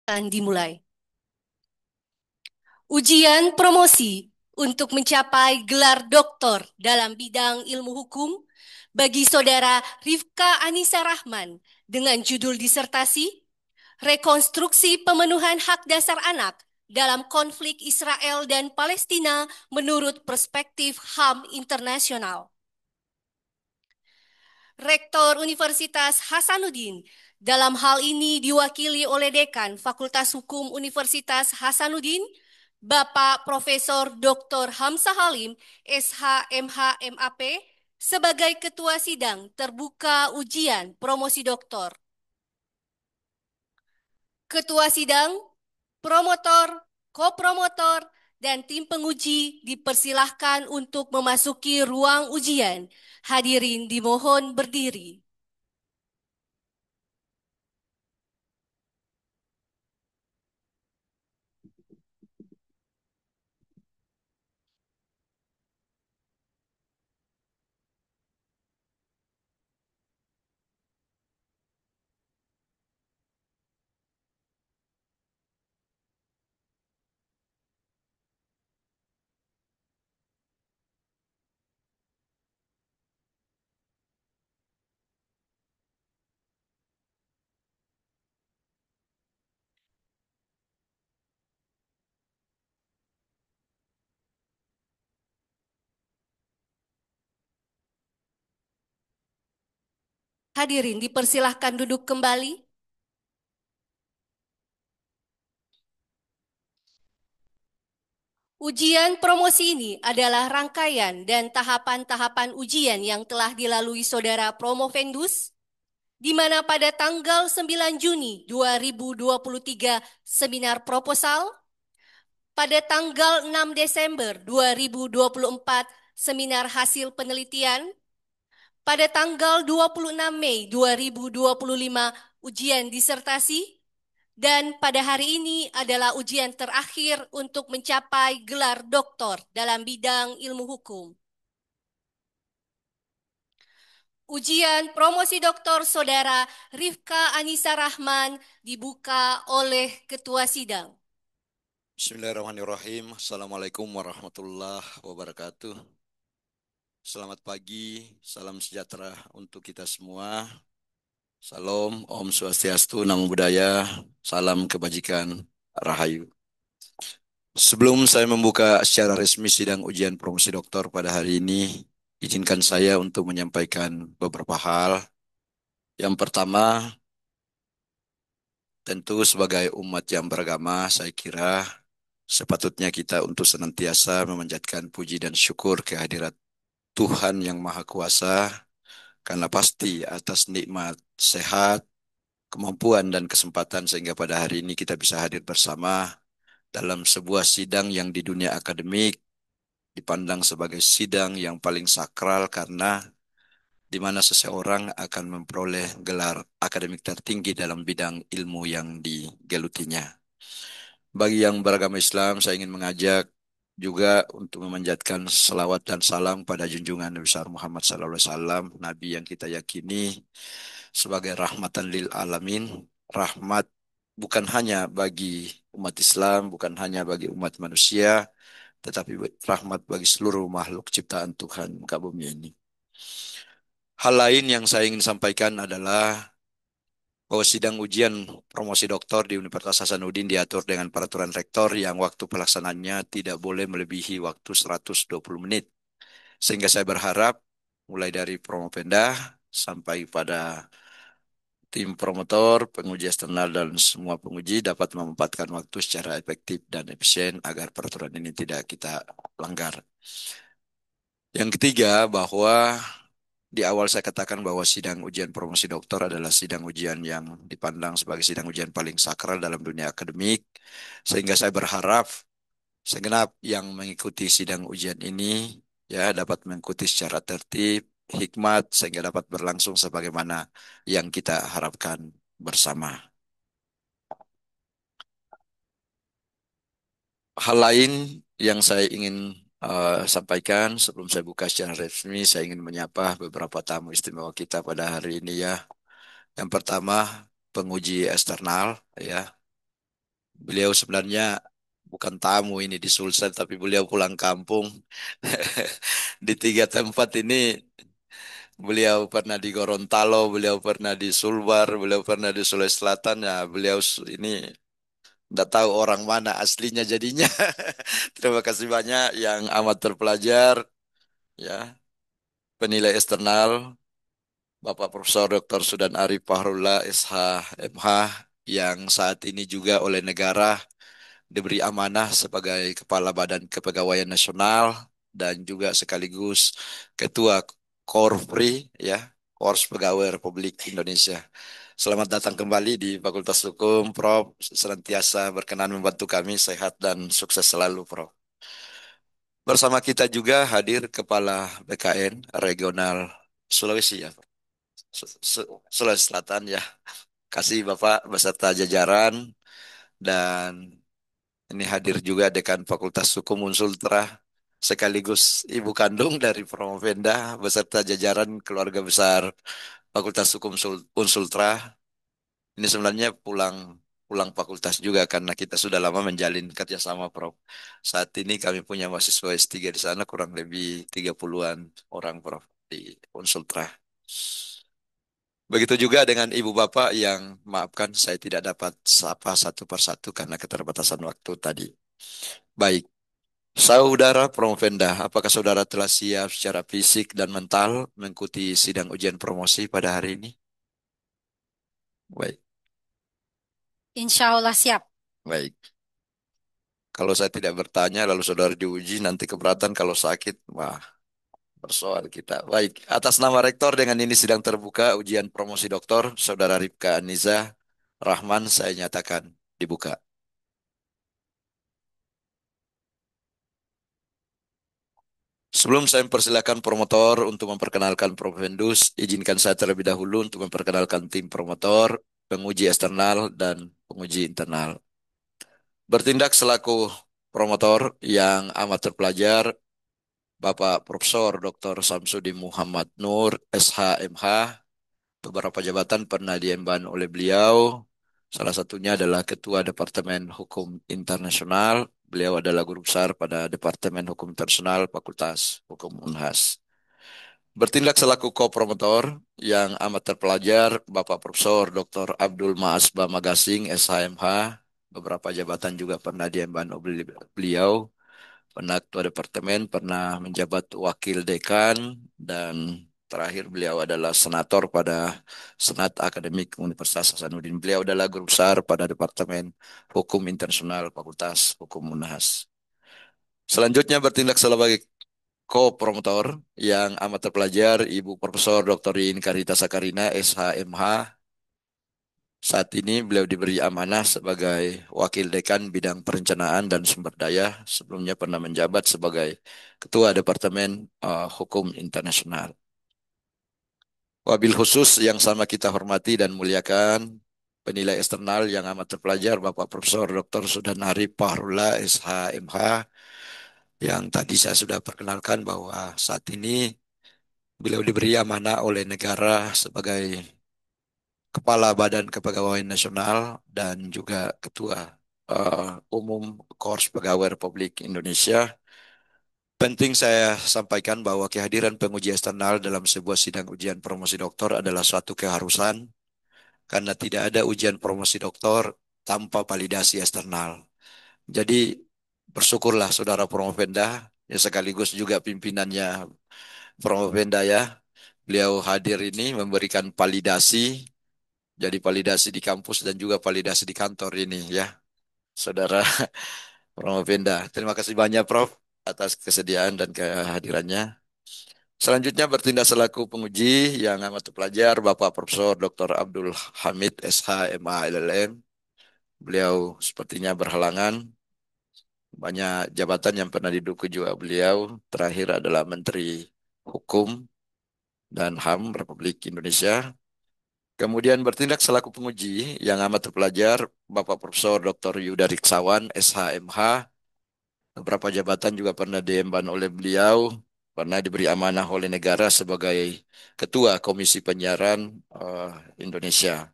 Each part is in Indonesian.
akan dimulai. Ujian promosi untuk mencapai gelar doktor dalam bidang ilmu hukum bagi saudara Rifka Anissa Rahman dengan judul disertasi Rekonstruksi Pemenuhan Hak Dasar Anak dalam Konflik Israel dan Palestina menurut Perspektif HAM Internasional. Rektor Universitas Hasanuddin dalam hal ini diwakili oleh Dekan Fakultas Hukum Universitas Hasanuddin, Bapak Profesor Dr. Hamzah Halim, SH.MH MAP, sebagai Ketua Sidang Terbuka Ujian Promosi Doktor. Ketua Sidang, promotor, kopromotor, dan tim penguji dipersilahkan untuk memasuki ruang ujian. Hadirin dimohon berdiri. Hadirin dipersilahkan duduk kembali. Ujian promosi ini adalah rangkaian dan tahapan-tahapan ujian yang telah dilalui saudara Promovendus, di mana pada tanggal 9 Juni 2023 seminar proposal, pada tanggal 6 Desember 2024 seminar hasil penelitian, pada tanggal 26 Mei 2025 ujian disertasi, dan pada hari ini adalah ujian terakhir untuk mencapai gelar doktor dalam bidang ilmu hukum. Ujian promosi doktor saudara Rifka Anissa Rahman dibuka oleh Ketua Sidang. Bismillahirrahmanirrahim. Assalamualaikum warahmatullahi wabarakatuh. Selamat pagi, salam sejahtera untuk kita semua. Salam, Om Swastiastu, Namo Buddhaya, salam kebajikan, Rahayu. Sebelum saya membuka secara resmi sidang ujian promosi doktor pada hari ini, izinkan saya untuk menyampaikan beberapa hal. Yang pertama, tentu sebagai umat yang beragama, saya kira sepatutnya kita untuk senantiasa memanjatkan puji dan syukur kehadirat Tuhan yang Maha Kuasa, karena pasti atas nikmat sehat, kemampuan dan kesempatan sehingga pada hari ini kita bisa hadir bersama dalam sebuah sidang yang di dunia akademik dipandang sebagai sidang yang paling sakral karena di mana seseorang akan memperoleh gelar akademik tertinggi dalam bidang ilmu yang digelutinya. Bagi yang beragama Islam, saya ingin mengajak juga untuk memanjatkan selawat dan salam pada junjungan Nabi besar Muhammad SAW, Nabi yang kita yakini sebagai rahmatan lil alamin, rahmat bukan hanya bagi umat Islam, bukan hanya bagi umat manusia, tetapi rahmat bagi seluruh makhluk ciptaan Tuhan muka bumi ini. Hal lain yang saya ingin sampaikan adalah bahwa sidang ujian promosi doktor di Universitas Hasanuddin diatur dengan peraturan rektor yang waktu pelaksanaannya tidak boleh melebihi waktu 120 menit. Sehingga saya berharap mulai dari Promopenda sampai pada tim promotor, penguji eksternal, dan semua penguji dapat memanfaatkan waktu secara efektif dan efisien agar peraturan ini tidak kita langgar. Yang ketiga, bahwa di awal saya katakan bahwa sidang ujian promosi doktor adalah sidang ujian yang dipandang sebagai sidang ujian paling sakral dalam dunia akademik, sehingga saya berharap segenap yang mengikuti sidang ujian ini ya dapat mengikuti secara tertib, hikmat, sehingga dapat berlangsung sebagaimana yang kita harapkan bersama. Hal lain yang saya ingin sampaikan sebelum saya buka secara resmi, saya ingin menyapa beberapa tamu istimewa kita pada hari ini ya. Yang pertama, penguji eksternal ya. Beliau sebenarnya bukan tamu ini di Sulsel, tapi beliau pulang kampung. Di tiga tempat ini beliau pernah di Gorontalo, beliau pernah di Sulbar, beliau pernah di Sulawesi Selatan. Ya, beliau ini tidak tahu orang mana aslinya jadinya. Terima kasih banyak yang amat terpelajar, ya, penilai eksternal, Bapak Profesor Dr. Sudan Arif Fahrullah SH MH yang saat ini juga oleh negara diberi amanah sebagai Kepala Badan Kepegawaian Nasional dan juga sekaligus Ketua Korpri, ya, Korps Pegawai Republik Indonesia. Selamat datang kembali di Fakultas Hukum, Prof. Senantiasa berkenan membantu kami, sehat dan sukses selalu, Prof. Bersama kita juga hadir Kepala BKN Regional Sulawesi, ya, Prof. Sulawesi Selatan, ya. Kasih Bapak beserta jajaran, dan ini hadir juga Dekan Fakultas Hukum Unsultra sekaligus ibu kandung dari Promovenda beserta jajaran keluarga besar Fakultas Hukum Unsultra. Ini sebenarnya pulang pulang fakultas juga karena kita sudah lama menjalin kerjasama, Prof. Saat ini kami punya mahasiswa S3 di sana kurang lebih 30-an orang, Prof, di Unsultra. Begitu juga dengan ibu bapak yang, maafkan saya tidak dapat sapa satu persatu karena keterbatasan waktu tadi. Baik, Saudara Promovenda, apakah saudara telah siap secara fisik dan mental mengikuti sidang ujian promosi pada hari ini? Baik, Insya Allah siap. baik. Kalau saya tidak bertanya, lalu saudara diuji, nanti keberatan kalau sakit, wah, persoal kita. Baik, atas nama Rektor dengan ini sidang terbuka ujian promosi doktor, Saudara Rifka Aniza Rahman, saya nyatakan dibuka. Sebelum saya mempersilakan promotor untuk memperkenalkan Provendus, izinkan saya terlebih dahulu untuk memperkenalkan tim promotor, penguji eksternal, dan penguji internal. Bertindak selaku promotor yang amat terpelajar, Bapak Profesor Dr. Samsudi Muhammad Nur, SHMH. Beberapa jabatan pernah diemban oleh beliau. Salah satunya adalah Ketua Departemen Hukum Internasional. Beliau adalah guru besar pada Departemen Hukum Internasional Fakultas Hukum Unhas. Bertindak selaku ko-promotor yang amat terpelajar, Bapak Profesor Dr. Abdul Maasba Magasing, SHMH. Beberapa jabatan juga pernah diemban oleh beliau. Pernah ketua departemen, pernah menjabat wakil dekan, dan terakhir beliau adalah senator pada Senat Akademik Universitas Hasanuddin. Beliau adalah guru besar pada Departemen Hukum Internasional Fakultas Hukum Unhas. Selanjutnya bertindak sebagai ko-promotor yang amat terpelajar, Ibu Profesor Dr. Yin Karita Sakarina, SHMH. Saat ini beliau diberi amanah sebagai Wakil Dekan Bidang Perencanaan dan Sumber Daya. Sebelumnya pernah menjabat sebagai Ketua Departemen Hukum Internasional. Wabil khusus yang sama kita hormati dan muliakan, penilai eksternal yang amat terpelajar, Bapak Profesor Dr. Sudan Arif Fahrullah, SHMH, yang tadi saya sudah perkenalkan bahwa saat ini beliau diberi amanah oleh negara sebagai Kepala Badan Kepegawaian Nasional dan juga Ketua Umum Korps Pegawai Republik Indonesia. Penting saya sampaikan bahwa kehadiran penguji eksternal dalam sebuah sidang ujian promosi doktor adalah suatu keharusan karena tidak ada ujian promosi doktor tanpa validasi eksternal. Jadi bersyukurlah saudara Promovenda, ya sekaligus juga pimpinannya Promovenda, ya. Beliau hadir ini memberikan validasi, jadi validasi di kampus dan juga validasi di kantor ini, ya, saudara Promovenda. Terima kasih banyak, Prof, atas kesediaan dan kehadirannya. Selanjutnya bertindak selaku penguji yang amat terpelajar, Bapak Profesor Dr. Abdul Hamid SH MA LLM. Beliau sepertinya berhalangan. Banyak jabatan yang pernah diduduki juga beliau. Terakhir adalah Menteri Hukum dan HAM Republik Indonesia. Kemudian bertindak selaku penguji yang amat terpelajar, Bapak Profesor Dr. Yuda Riksawan, SHMH. Beberapa jabatan juga pernah diemban oleh beliau, pernah diberi amanah oleh negara sebagai Ketua Komisi Penyiaran Indonesia.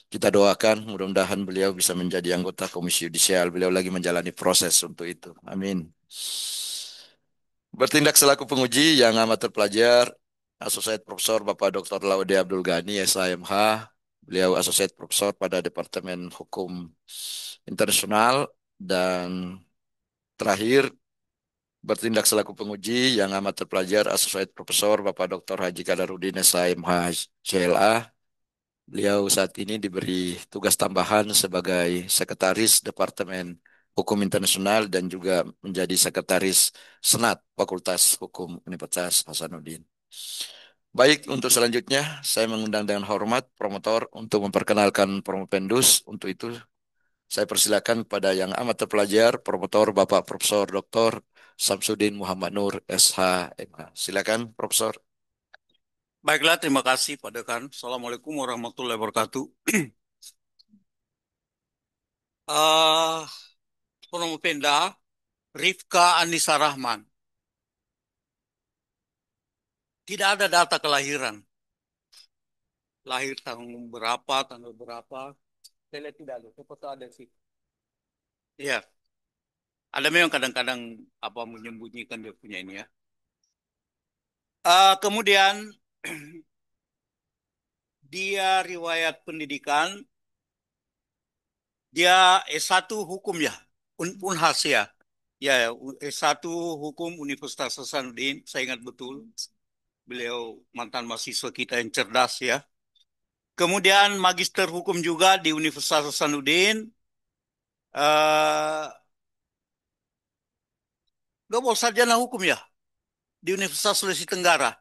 Kita doakan mudah-mudahan beliau bisa menjadi anggota Komisi Yudisial. Beliau lagi menjalani proses untuk itu. Amin. Bertindak selaku penguji yang amat terpelajar, Associate Profesor Bapak Dr. Laude Abdul Ghani, SHMH. Beliau Associate Profesor pada Departemen Hukum Internasional. Dan terakhir, bertindak selaku penguji yang amat terpelajar, Associate Profesor Bapak Dr. Haji Kadarudin, SHMH CLA. Beliau saat ini diberi tugas tambahan sebagai Sekretaris Departemen Hukum Internasional dan juga menjadi Sekretaris Senat Fakultas Hukum Universitas Hasanuddin. Baik, untuk selanjutnya saya mengundang dengan hormat promotor untuk memperkenalkan Promopendus. Untuk itu saya persilakan kepada yang amat terpelajar, promotor Bapak Profesor Dr. Samsudin Muhammad Nur, SH.MH. Silakan, Profesor. Baiklah, terima kasih Pak Dekan. Assalamualaikum warahmatullahi wabarakatuh. uh, Promopenda Rifka Anissa Rahman. Tidak ada data kelahiran. Lahir tahun berapa, tanggal berapa. Saya lihat tidak ada. Foto ada sih. Iya. Ada memang kadang-kadang apa menyembunyikan dia punya ini ya. Kemudian dia riwayat pendidikan. Dia S1 hukum ya. Unhas ya. Ya, S1 Hukum Universitas Hasanuddin, saya ingat betul. Beliau mantan mahasiswa kita yang cerdas ya. Kemudian Magister Hukum juga di Universitas Hasanuddin. Double sarjana hukum ya di Universitas Sulawesi Tenggara.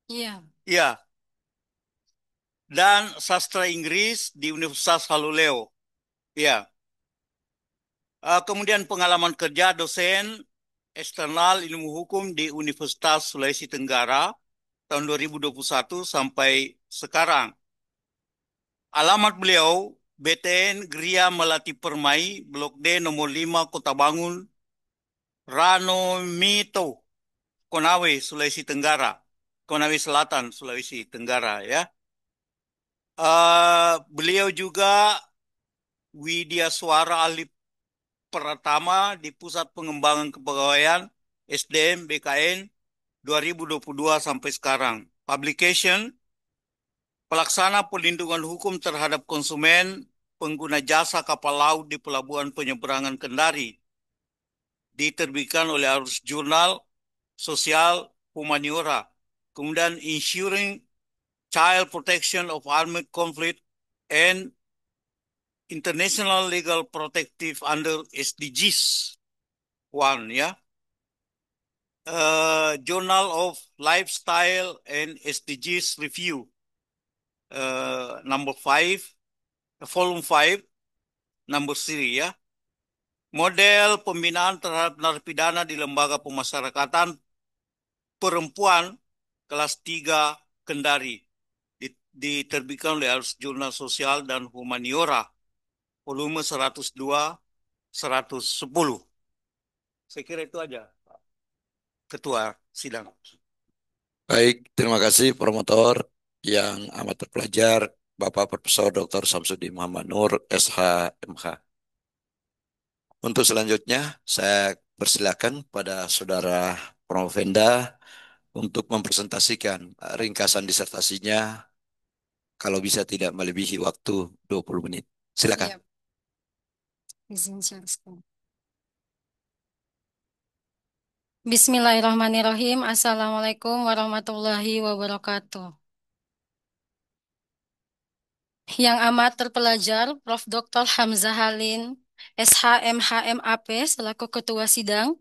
Iya. Ya, dan sastra Inggris di Universitas Haluleo. Ya. Kemudian pengalaman kerja dosen eksternal ilmu hukum di Universitas Sulawesi Tenggara tahun 2021 sampai sekarang. Alamat beliau BTN Gria Melati Permai, Blok D nomor 5 Kota Bangun, Ranomito, Konawe, Sulawesi Tenggara. Konawe Selatan, Sulawesi Tenggara ya. Beliau juga Widya Suara Ahli Pertama di Pusat Pengembangan Kepegawaian SDM BKN 2022 sampai sekarang. Publication Pelaksana Perlindungan Hukum terhadap Konsumen Pengguna Jasa Kapal Laut di Pelabuhan Penyeberangan Kendari. Diterbitkan oleh Arus Jurnal Sosial Humaniora. Kemudian Ensuring Child Protection of Armed Conflict and International Legal Protective under SDGs 1 ya. Journal of Lifestyle and SDGs Review. Number 5, volume 5, number 3 ya. Model pembinaan terhadap narapidana di Lembaga Pemasyarakatan Perempuan kelas 3 Kendari. Diterbitkan oleh Arus Jurnal Sosial dan Humaniora. Volume 102, 110. Saya kira itu aja, Ketua Sidang. Baik, terima kasih promotor yang amat terpelajar, Bapak Profesor Dr. Samsudin Muhammad Nur, SH.MH. Untuk selanjutnya, saya persilakan pada Saudara Promovenda untuk mempresentasikan ringkasan disertasinya, kalau bisa tidak melebihi waktu 20 menit. Silakan. Iya. Izin share screen. Bismillahirrahmanirrahim. Assalamualaikum warahmatullahi wabarakatuh. Yang amat terpelajar, Prof. Dr. Hamzah Halin, SHMHMAP selaku Ketua Sidang.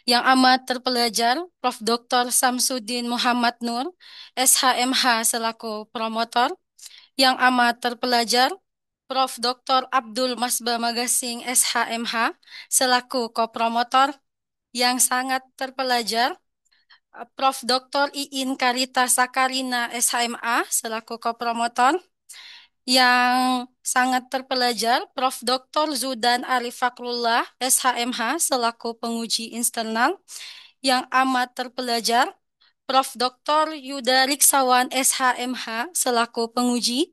Yang amat terpelajar, Prof. Dr. Samsudin Muhammad Nur, SHMH selaku Promotor. Yang amat terpelajar, Prof. Dr. Abdul Masba Magasing, SHMH selaku Kopromotor. Yang sangat terpelajar, Prof. Dr. Iin Karita Sakarina, SHMA selaku Kopromotor. Yang sangat terpelajar, Prof. Dr. Zudan Arif Fakrullah, SHMH selaku penguji internal. Yang amat terpelajar, Prof. Dr. Yuda Riksawan, SHMH selaku penguji.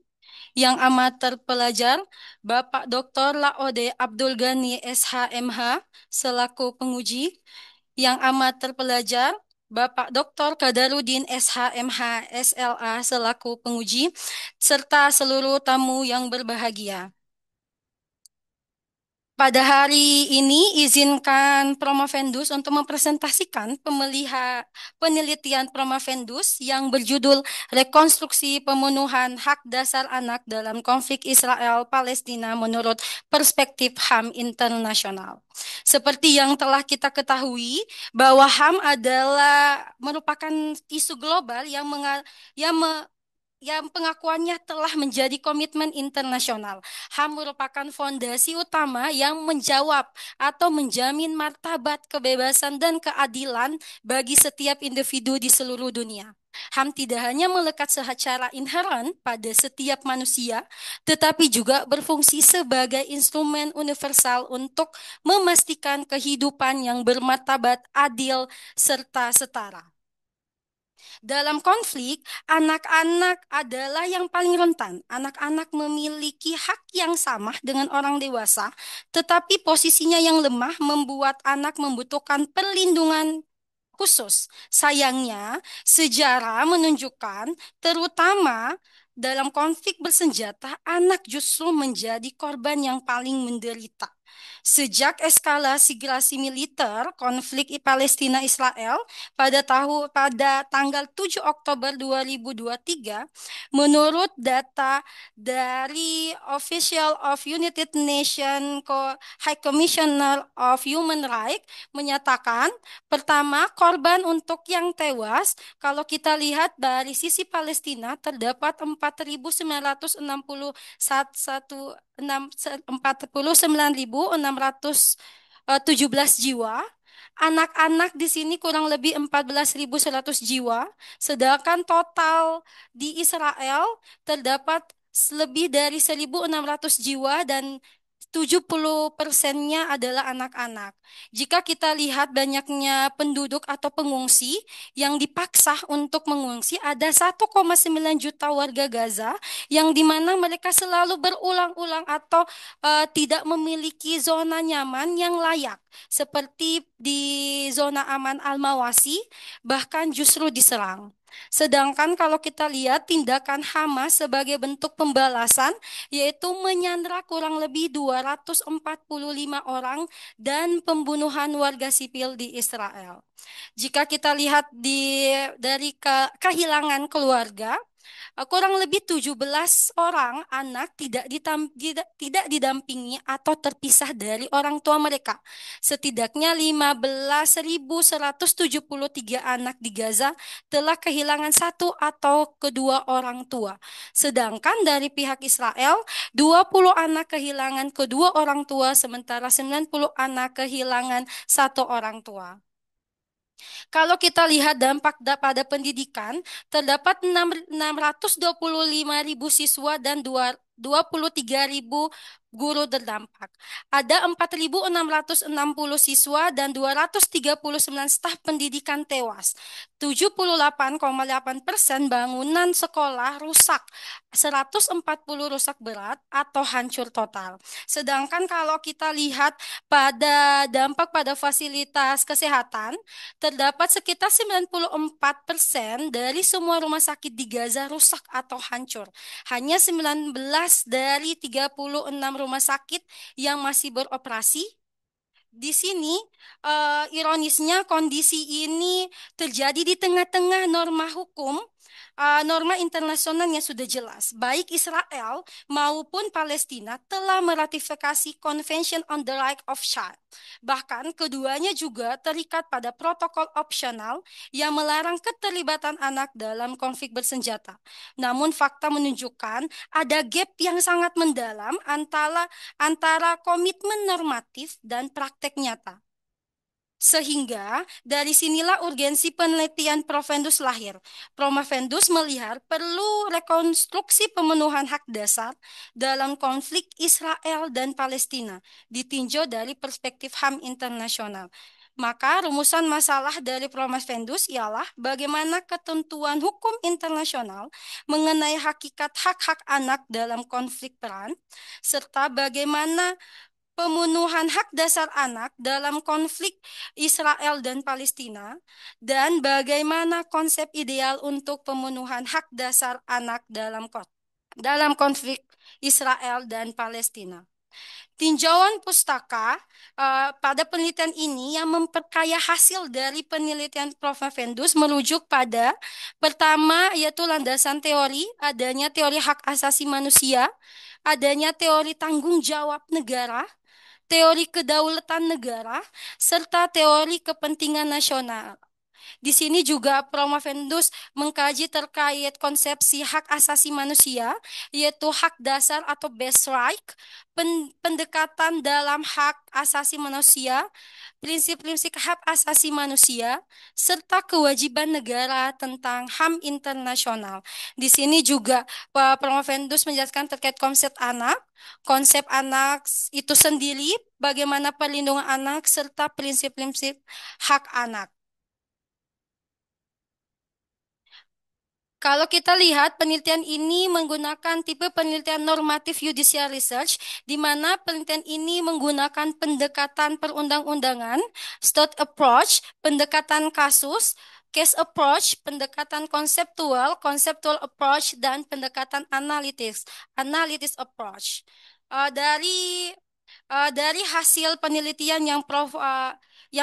Yang amat terpelajar, Bapak Dr. Laode Abdul Ghani SHMH selaku penguji. Yang amat terpelajar, Bapak Dr. Kadarudin SHMH SLA selaku penguji, serta seluruh tamu yang berbahagia. Pada hari ini, izinkan Promovendus untuk mempresentasikan penelitian Promovendus yang berjudul Rekonstruksi Pemenuhan Hak Dasar Anak dalam Konflik Israel-Palestina menurut Perspektif HAM Internasional. Seperti yang telah kita ketahui, bahwa HAM adalah merupakan isu global yang pengakuannya telah menjadi komitmen internasional. HAM merupakan fondasi utama yang menjawab atau menjamin martabat, kebebasan, dan keadilan bagi setiap individu di seluruh dunia. HAM tidak hanya melekat secara inheren pada setiap manusia, tetapi juga berfungsi sebagai instrumen universal untuk memastikan kehidupan yang bermartabat, adil, serta setara. Dalam konflik, anak-anak adalah yang paling rentan. Anak-anak memiliki hak yang sama dengan orang dewasa, tetapi posisinya yang lemah membuat anak membutuhkan perlindungan khusus. Sayangnya, sejarah menunjukkan terutama dalam konflik bersenjata, anak justru menjadi korban yang paling menderita. Sejak eskalasi gerasi militer konflik Palestina-Israel pada tanggal 7 Oktober 2023, menurut data dari Official of United Nations High Commissioner of Human Rights menyatakan, pertama, korban untuk yang tewas, kalau kita lihat dari sisi Palestina terdapat 49.617 jiwa. Anak-anak di sini kurang lebih 14.100 jiwa, sedangkan total di Israel terdapat lebih dari 1.600 jiwa dan 70%-nya adalah anak-anak. Jika kita lihat banyaknya penduduk atau pengungsi yang dipaksa untuk mengungsi, ada 1,9 juta warga Gaza yang dimana mereka selalu berulang-ulang atau tidak memiliki zona nyaman yang layak. Seperti di zona aman Al-Mawasi, bahkan justru diserang. Sedangkan kalau kita lihat tindakan Hamas sebagai bentuk pembalasan, yaitu menyandra kurang lebih 245 orang dan pembunuhan warga sipil di Israel. Jika kita lihat dari kehilangan keluarga, kurang lebih 17 orang anak tidak didampingi atau terpisah dari orang tua mereka. Setidaknya 15.173 anak di Gaza telah kehilangan satu atau kedua orang tua. Sedangkan dari pihak Israel, 20 anak kehilangan kedua orang tua, sementara 90 anak kehilangan satu orang tua. Kalau kita lihat dampak pada pendidikan, terdapat 625.000 siswa dan 23.000 guru terdampak. Ada 4.660 siswa dan 239 staf pendidikan tewas. 78,8% bangunan sekolah rusak, 140 rusak berat atau hancur total. Sedangkan kalau kita lihat pada dampak pada fasilitas kesehatan, terdapat sekitar 94% dari semua rumah sakit di Gaza rusak atau hancur. Hanya 19 dari 36 rumah sakit yang masih beroperasi. Di sini, ironisnya kondisi ini terjadi di tengah-tengah norma hukum, norma internasional yang sudah jelas. Baik Israel maupun Palestina telah meratifikasi Convention on the Rights of Child. Bahkan keduanya juga terikat pada protokol opsional yang melarang keterlibatan anak dalam konflik bersenjata. Namun fakta menunjukkan ada gap yang sangat mendalam antara komitmen normatif dan praktek nyata. Sehingga dari sinilah urgensi penelitian Provendus lahir. Provendus melihat perlu rekonstruksi pemenuhan hak dasar dalam konflik Israel dan Palestina, ditinjau dari perspektif HAM internasional. Maka rumusan masalah dari Prometheus ialah bagaimana ketentuan hukum internasional mengenai hakikat hak-hak anak dalam konflik peran, serta bagaimana pemenuhan hak dasar anak dalam konflik Israel dan Palestina, dan bagaimana konsep ideal untuk pemenuhan hak dasar anak dalam konflik Israel dan Palestina. Tinjauan pustaka pada penelitian ini yang memperkaya hasil dari penelitian Prof. Vendus merujuk pada pertama yaitu landasan teori, adanya teori hak asasi manusia, adanya teori tanggung jawab negara, teori kedaulatan negara, serta teori kepentingan nasional. Di sini juga Promovendus mengkaji terkait konsepsi hak asasi manusia, yaitu hak dasar atau basic right, pendekatan dalam hak asasi manusia, prinsip-prinsip hak asasi manusia, serta kewajiban negara tentang HAM internasional. Di sini juga Promovendus menjelaskan terkait konsep anak itu sendiri, bagaimana perlindungan anak, serta prinsip-prinsip hak anak. Kalau kita lihat penelitian ini menggunakan tipe penelitian normatif judicial research, di mana penelitian ini menggunakan pendekatan perundang-undangan, state approach, pendekatan kasus, case approach, pendekatan conceptual approach, dan pendekatan analytics approach. Dari hasil penelitian yang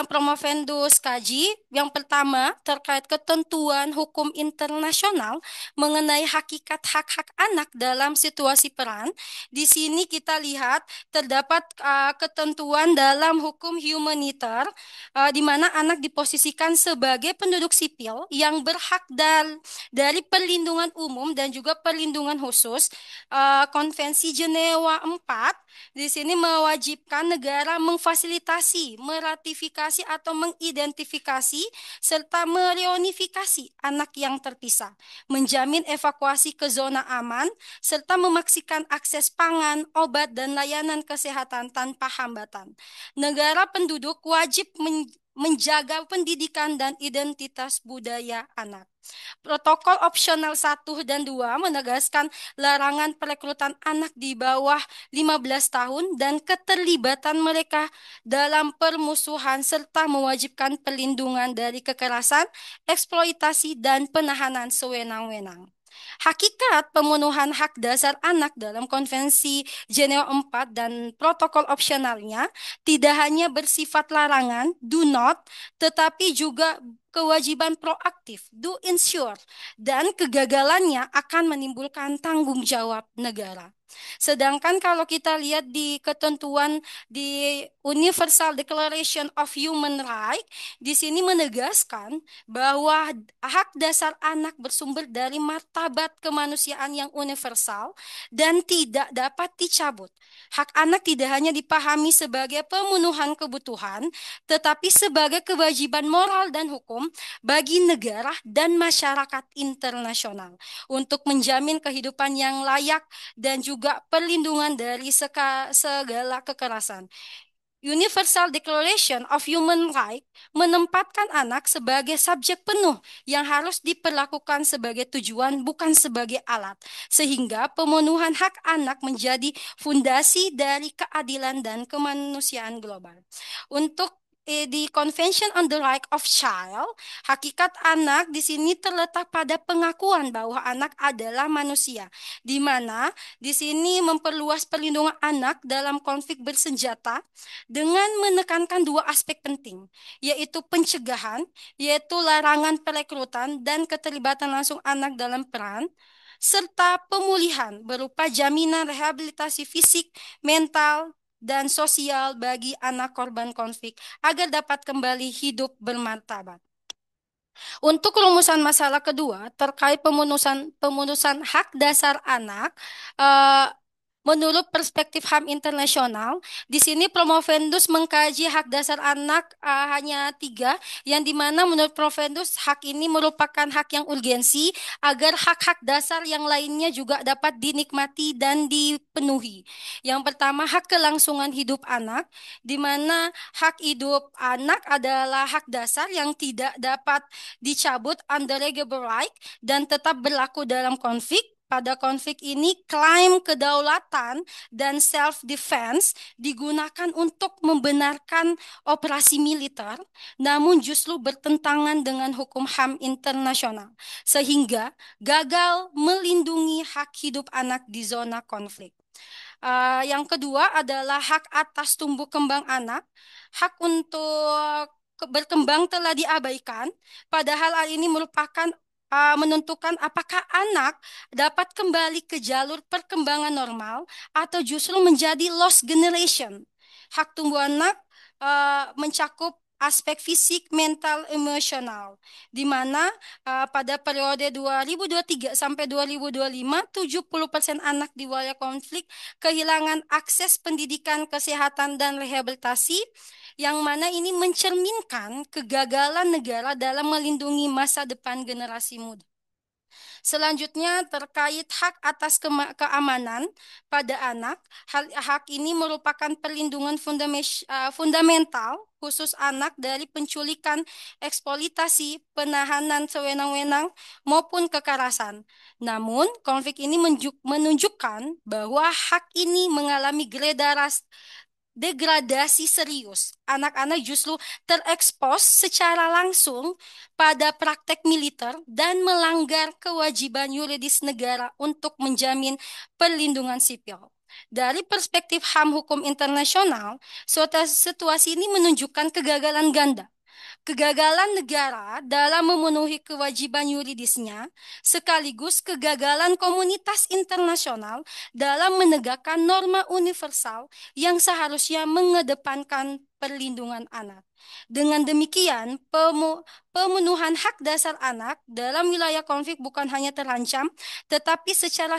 Promovendus kaji, yang pertama terkait ketentuan hukum internasional mengenai hakikat hak-hak anak dalam situasi perang. Di sini kita lihat terdapat ketentuan dalam hukum humaniter di mana anak diposisikan sebagai penduduk sipil yang berhak dari perlindungan umum dan juga perlindungan khusus. Konvensi Jenewa 4 di sini mewajibkan negara memfasilitasi, meratifikasi atau mengidentifikasi serta mereunifikasi anak yang terpisah, menjamin evakuasi ke zona aman serta memaksikan akses pangan, obat dan layanan kesehatan tanpa hambatan. Negara penduduk wajib menjaga pendidikan dan identitas budaya anak. Protokol opsional 1 dan 2 menegaskan larangan perekrutan anak di bawah 15 tahun dan keterlibatan mereka dalam permusuhan serta mewajibkan perlindungan dari kekerasan, eksploitasi, dan penahanan sewenang-wenang. Hakikat pemenuhan hak dasar anak dalam Konvensi Jenewa 4 dan protokol opsionalnya tidak hanya bersifat larangan, do not, tetapi juga kewajiban proaktif, do ensure, dan kegagalannya akan menimbulkan tanggung jawab negara. Sedangkan kalau kita lihat di ketentuan di Universal Declaration of Human Rights, di sini menegaskan bahwa hak dasar anak bersumber dari martabat kemanusiaan yang universal dan tidak dapat dicabut. Hak anak tidak hanya dipahami sebagai pemenuhan kebutuhan, tetapi sebagai kewajiban moral dan hukum bagi negara dan masyarakat internasional untuk menjamin kehidupan yang layak dan juga perlindungan dari segala kekerasan. Universal Declaration of Human Rights menempatkan anak sebagai subjek penuh yang harus diperlakukan sebagai tujuan bukan sebagai alat, sehingga pemenuhan hak anak menjadi fondasi dari keadilan dan kemanusiaan global. Untuk di Convention on the Right of Child, hakikat anak di sini terletak pada pengakuan bahwa anak adalah manusia, di mana di sini memperluas perlindungan anak dalam konflik bersenjata dengan menekankan 2 aspek penting, yaitu pencegahan, yaitu larangan perekrutan dan keterlibatan langsung anak dalam peran, serta pemulihan berupa jaminan rehabilitasi fisik, mental, dan sosial bagi anak korban konflik agar dapat kembali hidup bermartabat. Untuk rumusan masalah kedua terkait pemenuhan hak dasar anak, Menurut perspektif HAM internasional, di sini Promovendus mengkaji hak dasar anak hanya 3, yang dimana menurut Promovendus hak ini merupakan hak yang urgensi agar hak-hak dasar yang lainnya juga dapat dinikmati dan dipenuhi. Yang pertama, hak kelangsungan hidup anak, di mana hak hidup anak adalah hak dasar yang tidak dapat dicabut under legal right dan tetap berlaku dalam konflik. Pada konflik ini, klaim kedaulatan dan self-defense digunakan untuk membenarkan operasi militer, namun justru bertentangan dengan hukum HAM internasional, sehingga gagal melindungi hak hidup anak di zona konflik. Yang kedua adalah hak atas tumbuh kembang anak. Hak untuk berkembang telah diabaikan, padahal hal ini merupakan menentukan apakah anak dapat kembali ke jalur perkembangan normal atau justru menjadi lost generation. Hak tumbuh anak mencakup aspek fisik, mental, emosional, di mana pada periode 2023 sampai 2025, 70% anak di wilayah konflik kehilangan akses pendidikan, kesehatan, dan rehabilitasi, yang mana ini mencerminkan kegagalan negara dalam melindungi masa depan generasi muda. Selanjutnya terkait hak atas keamanan pada anak. Hak ini merupakan perlindungan fundamental khusus anak dari penculikan, eksploitasi, penahanan sewenang-wenang maupun kekerasan. Namun, konflik ini menunjukkan bahwa hak ini mengalami degradasi serius. Anak-anak justru terekspos secara langsung pada praktek militer dan melanggar kewajiban yuridis negara untuk menjamin perlindungan sipil. Dari perspektif HAM hukum internasional, situasi ini menunjukkan kegagalan ganda. Kegagalan negara dalam memenuhi kewajiban yuridisnya, sekaligus kegagalan komunitas internasional dalam menegakkan norma universal yang seharusnya mengedepankan perlindungan anak. Dengan demikian, pemenuhan hak dasar anak dalam wilayah konflik bukan hanya terancam, tetapi secara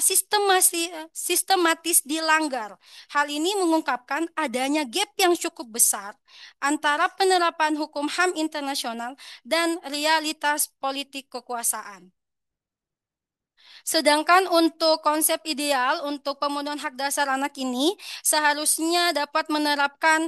sistematis dilanggar. Hal ini mengungkapkan adanya gap yang cukup besar antara penerapan hukum HAM internasional dan realitas politik kekuasaan. Sedangkan untuk konsep ideal untuk pemenuhan hak dasar anak ini seharusnya dapat menerapkan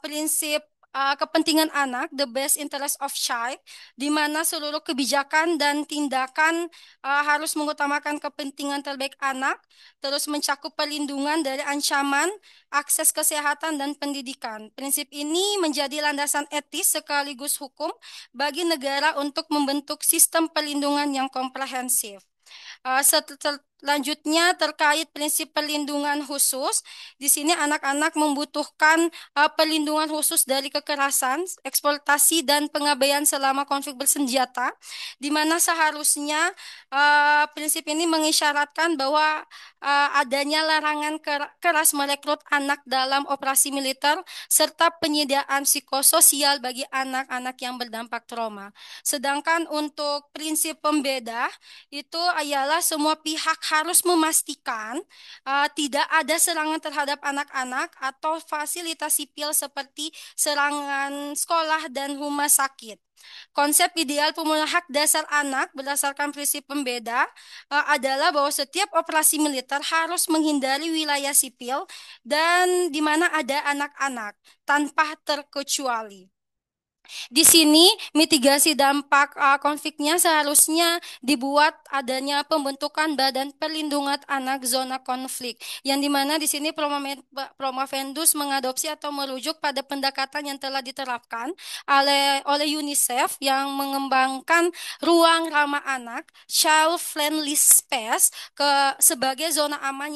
prinsip kepentingan anak, the best interest of child, di mana seluruh kebijakan dan tindakan harus mengutamakan kepentingan terbaik anak, terus mencakup perlindungan dari ancaman, akses kesehatan, dan pendidikan. Prinsip ini menjadi landasan etis sekaligus hukum bagi negara untuk membentuk sistem perlindungan yang komprehensif. Selanjutnya terkait prinsip perlindungan khusus, di sini anak-anak membutuhkan perlindungan khusus dari kekerasan, eksploitasi, dan pengabaian selama konflik bersenjata, di mana seharusnya prinsip ini mengisyaratkan bahwa adanya larangan keras merekrut anak dalam operasi militer, serta penyediaan psikososial bagi anak-anak yang berdampak trauma. Sedangkan untuk prinsip pembeda, itu ialah semua pihak harus memastikan tidak ada serangan terhadap anak-anak atau fasilitas sipil seperti serangan sekolah dan rumah sakit. Konsep ideal pemenuhan hak dasar anak berdasarkan prinsip pembeda adalah bahwa setiap operasi militer harus menghindari wilayah sipil dan di mana ada anak-anak tanpa terkecuali. Di sini mitigasi dampak konfliknya seharusnya dibuat adanya pembentukan Badan Perlindungan Anak Zona Konflik, yang dimana di sini Promovendus mengadopsi atau merujuk pada pendekatan yang telah diterapkan oleh UNICEF yang mengembangkan ruang ramah anak (child friendly space) sebagai zona aman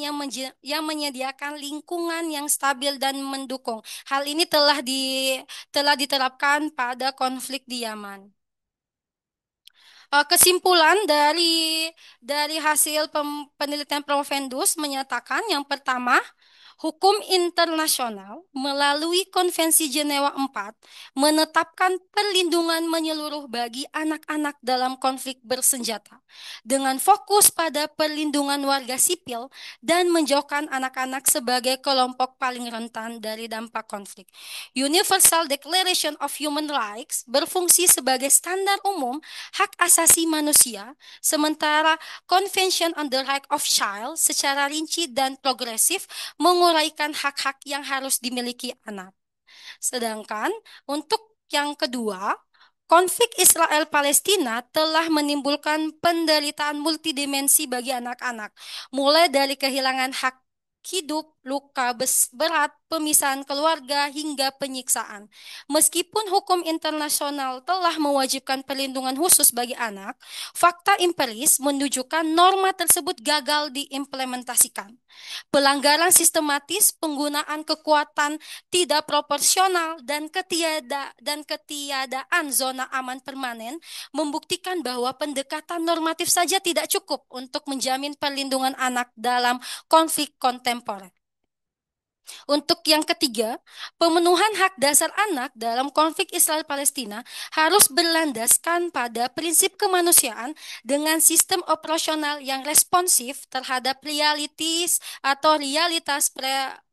yang menyediakan lingkungan yang stabil dan mendukung. Hal ini telah diterapkan pada konflik di Yaman. Kesimpulan dari hasil penelitian Promovendus menyatakan yang pertama, Hukum internasional melalui Konvensi Jenewa IV menetapkan perlindungan menyeluruh bagi anak-anak dalam konflik bersenjata dengan fokus pada perlindungan warga sipil dan menjauhkan anak-anak sebagai kelompok paling rentan dari dampak konflik. Universal Declaration of Human Rights berfungsi sebagai standar umum hak asasi manusia, sementara Convention on the Right of Child secara rinci dan progresif menguraikan hak-hak yang harus dimiliki anak. Sedangkan untuk yang kedua, konflik Israel-Palestina telah menimbulkan penderitaan multidimensi bagi anak-anak, mulai dari kehilangan hak hidup, luka berat, pemisahan keluarga, hingga penyiksaan. Meskipun hukum internasional telah mewajibkan perlindungan khusus bagi anak, fakta empiris menunjukkan norma tersebut gagal diimplementasikan. Pelanggaran sistematis, penggunaan kekuatan tidak proporsional, dan ketiadaan zona aman permanen membuktikan bahwa pendekatan normatif saja tidak cukup untuk menjamin perlindungan anak dalam konflik kontemporer. Untuk yang ketiga, pemenuhan hak dasar anak dalam konflik Israel-Palestina harus berlandaskan pada prinsip kemanusiaan dengan sistem operasional yang responsif terhadap realitas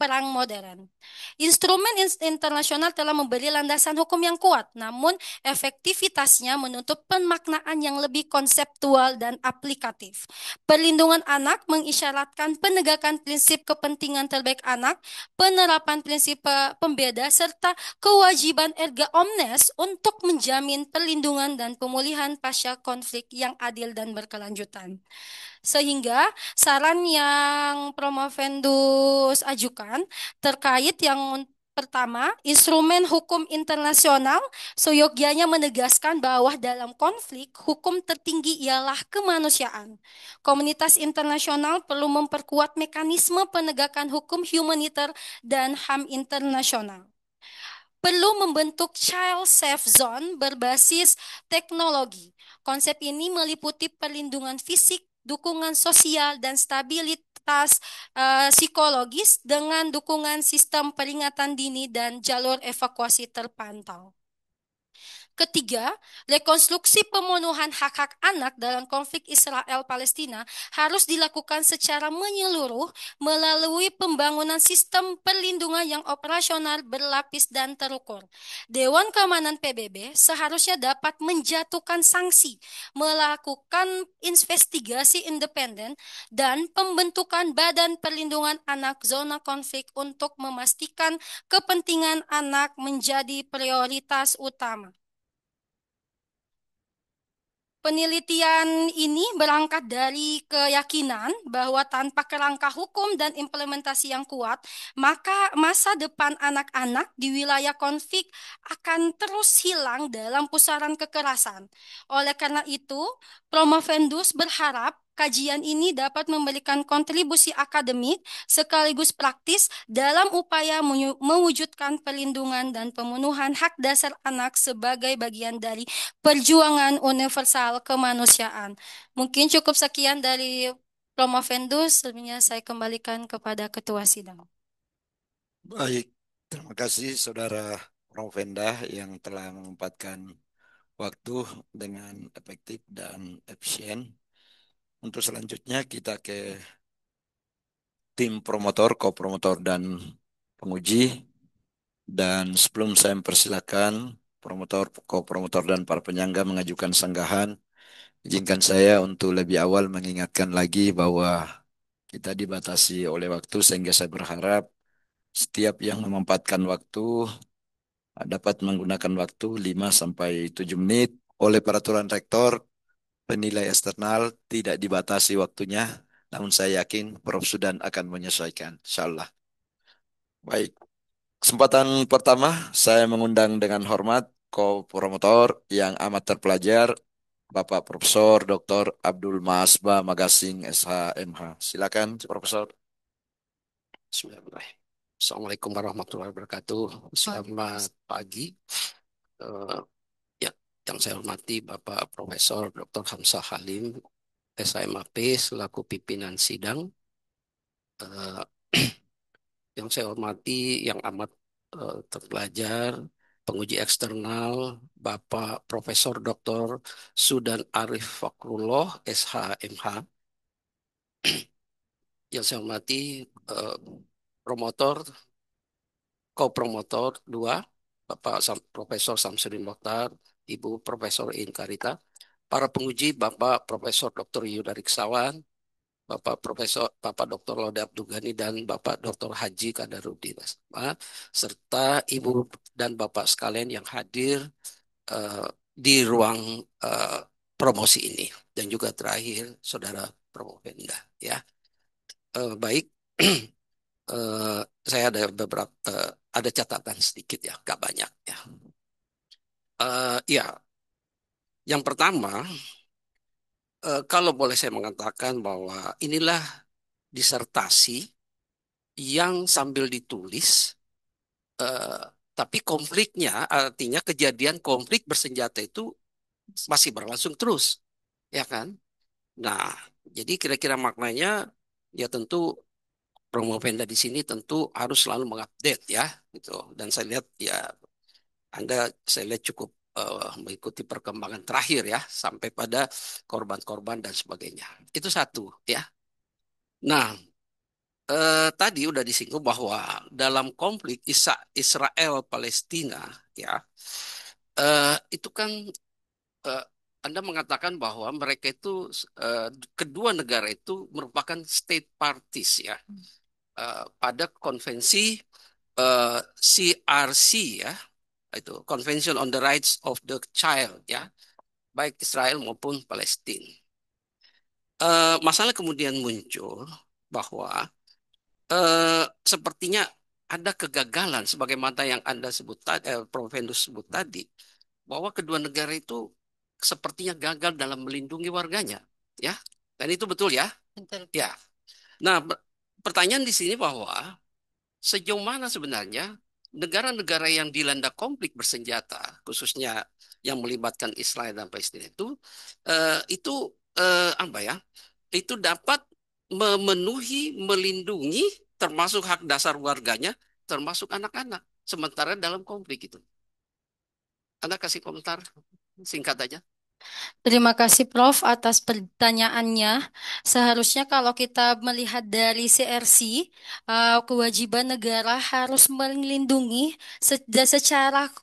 perang modern. Instrumen internasional telah memberi landasan hukum yang kuat, namun efektivitasnya menuntut pemaknaan yang lebih konseptual dan aplikatif. Perlindungan anak mengisyaratkan penegakan prinsip kepentingan terbaik anak, penerapan prinsip pembeda, serta kewajiban erga omnes untuk menjamin perlindungan dan pemulihan pasca konflik yang adil dan berkelanjutan. Sehingga saran yang Promovendus ajukan terkait yang pertama, instrumen hukum internasional seyogyanya menegaskan bahwa dalam konflik, hukum tertinggi ialah kemanusiaan. Komunitas internasional perlu memperkuat mekanisme penegakan hukum humaniter dan HAM internasional. Perlu membentuk child safe zone berbasis teknologi. Konsep ini meliputi perlindungan fisik, dukungan sosial, dan stabilitas psikologis dengan dukungan sistem peringatan dini dan jalur evakuasi terpantau. Ketiga, rekonstruksi pemenuhan hak-hak anak dalam konflik Israel-Palestina harus dilakukan secara menyeluruh melalui pembangunan sistem perlindungan yang operasional, berlapis, dan terukur. Dewan Keamanan PBB seharusnya dapat menjatuhkan sanksi, melakukan investigasi independen, dan pembentukan Badan Perlindungan Anak Zona Konflik untuk memastikan kepentingan anak menjadi prioritas utama. Penelitian ini berangkat dari keyakinan bahwa tanpa kerangka hukum dan implementasi yang kuat, maka masa depan anak-anak di wilayah konflik akan terus hilang dalam pusaran kekerasan. Oleh karena itu, Promovendus berharap kajian ini dapat memberikan kontribusi akademik sekaligus praktis dalam upaya mewujudkan perlindungan dan pemenuhan hak dasar anak sebagai bagian dari perjuangan universal kemanusiaan. Mungkin cukup sekian dari Promovendus, selanjutnya saya kembalikan kepada Ketua Sidang. Baik, terima kasih Saudara Provenda yang telah menyempatkan waktu dengan efektif dan efisien. Untuk selanjutnya kita ke tim promotor, kopromotor, dan penguji. Dan sebelum saya mempersilakan promotor, kopromotor, dan para penyangga mengajukan sanggahan, izinkan saya untuk lebih awal mengingatkan lagi bahwa kita dibatasi oleh waktu, sehingga saya berharap setiap yang memanfaatkan waktu dapat menggunakan waktu 5-7 menit. Oleh peraturan rektor, penilai eksternal tidak dibatasi waktunya, namun saya yakin Prof. Sudan akan menyesuaikan, insyaAllah. Baik, kesempatan pertama saya mengundang dengan hormat ko-promotor yang amat terpelajar, Bapak Profesor Dr. Abdul Masba Magasing, SH.MH. Silakan, Profesor. Bismillahirrahmanirrahim. Assalamualaikum warahmatullahi wabarakatuh. Selamat pagi. Yang saya hormati Bapak Profesor Dr. Hamzah Halim, SHMAP selaku pimpinan sidang. Yang saya hormati, yang amat terpelajar, penguji eksternal, Bapak Profesor Dr. Sudan Arif Fakrullah, SH.MH. Yang saya hormati, promotor, co-promotor 2, Bapak Profesor Samsudin Mokhtar, Ibu Profesor Inkarita, para penguji Bapak Profesor Dr. Yuda Riksawan, Bapak Dr. Laude Abdugani dan Bapak Dr. Haji Kadarudin, serta Ibu dan Bapak sekalian yang hadir di ruang promosi ini, dan juga terakhir Saudara Promopenda, ya. Baik, saya ada beberapa ada catatan sedikit, ya, gak banyak, ya. Ya, yang pertama, kalau boleh saya mengatakan bahwa inilah disertasi yang sambil ditulis, eh, tapi konfliknya, artinya kejadian konflik bersenjata itu masih berlangsung terus, ya kan? Nah, jadi kira-kira maknanya, ya tentu Promovenda di sini tentu harus selalu mengupdate, ya, gitu. Dan saya lihat, ya, saya lihat cukup mengikuti perkembangan terakhir, ya, sampai pada korban-korban dan sebagainya. Itu satu, ya. Nah, tadi udah disinggung bahwa dalam konflik Israel Palestina, ya, itu kan eh, Anda mengatakan bahwa mereka itu, kedua negara itu merupakan state parties, ya, pada konvensi CRC, ya, itu Convention on the Rights of the Child, ya, baik Israel maupun Palestina. Masalah kemudian muncul bahwa sepertinya ada kegagalan sebagaimana yang Anda sebut tadi, Prof. Vendus sebut tadi, bahwa kedua negara itu sepertinya gagal dalam melindungi warganya, ya. Dan itu betul, ya. Betul. Ya. Nah, pertanyaan di sini bahwa sejauh mana sebenarnya negara-negara yang dilanda konflik bersenjata, khususnya yang melibatkan Israel dan Palestina itu apa ya? Itu dapat memenuhi, melindungi, termasuk hak dasar warganya, termasuk anak-anak, sementara dalam konflik itu. Anda kasih komentar singkat aja. Terima kasih Prof atas pertanyaannya. Seharusnya kalau kita melihat dari CRC, kewajiban negara harus melindungi secara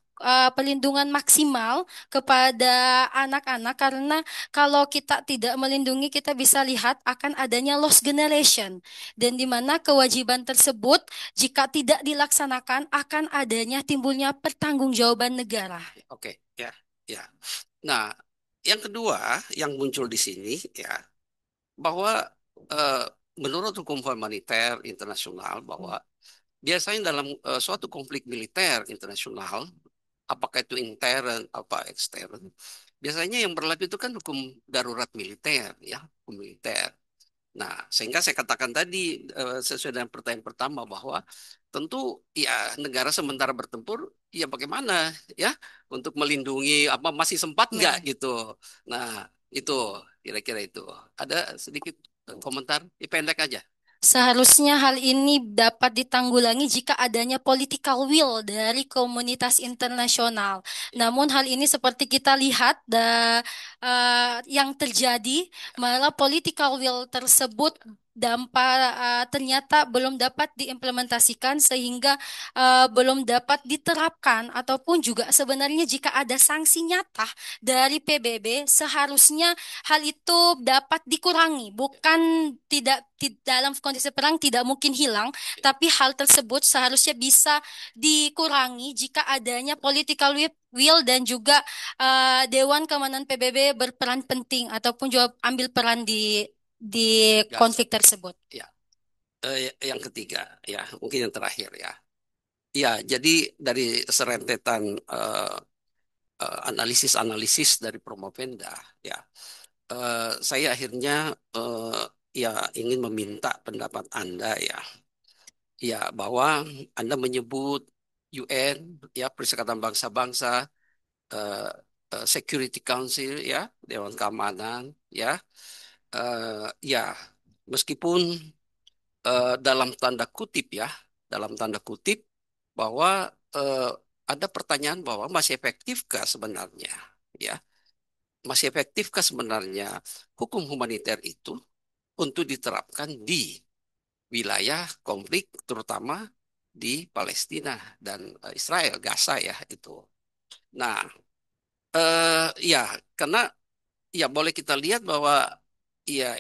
perlindungan maksimal kepada anak-anak, karena kalau kita tidak melindungi kita bisa lihat akan adanya lost generation, dan di mana kewajiban tersebut jika tidak dilaksanakan akan adanya timbulnya pertanggungjawaban negara. Oke, ya, ya. Nah, yang kedua yang muncul di sini, ya, bahwa eh, menurut hukum humaniter internasional bahwa biasanya dalam suatu konflik militer internasional, apakah itu intern apa ekstern, biasanya yang berlaku itu kan hukum darurat militer, ya, hukum militer. Nah, sehingga saya katakan tadi sesuai dengan pertanyaan pertama bahwa tentu, ya, negara sementara bertempur, ya bagaimana, ya, untuk melindungi apa, masih sempat nggak gitu. Nah, itu kira-kira itu. Ada sedikit komentar, pendek aja. Seharusnya hal ini dapat ditanggulangi jika adanya political will dari komunitas internasional. Namun hal ini seperti kita lihat yang terjadi, malah political will tersebut ternyata belum dapat diimplementasikan, sehingga belum dapat diterapkan, ataupun juga sebenarnya jika ada sanksi nyata dari PBB seharusnya hal itu dapat dikurangi. Bukan dalam kondisi perang tidak mungkin hilang, tapi hal tersebut seharusnya bisa dikurangi jika adanya political will dan juga Dewan Keamanan PBB berperan penting ataupun juga ambil peran di konflik tersebut. Ya. Yang ketiga, ya, mungkin yang terakhir, ya. Ya, jadi dari serentetan analisis-analisis dari Promovenda, ya, saya akhirnya ya ingin meminta pendapat Anda, ya, ya, bahwa Anda menyebut UN, ya, Perserikatan Bangsa-Bangsa, Security Council, ya, Dewan Keamanan, ya, ya, meskipun dalam tanda kutip, ya, dalam tanda kutip bahwa ada pertanyaan bahwa masih efektifkah sebenarnya, ya, masih efektifkah sebenarnya hukum humaniter itu untuk diterapkan di wilayah konflik, terutama di Palestina dan Israel, Gaza ya itu. Nah, ya karena ya boleh kita lihat bahwa ya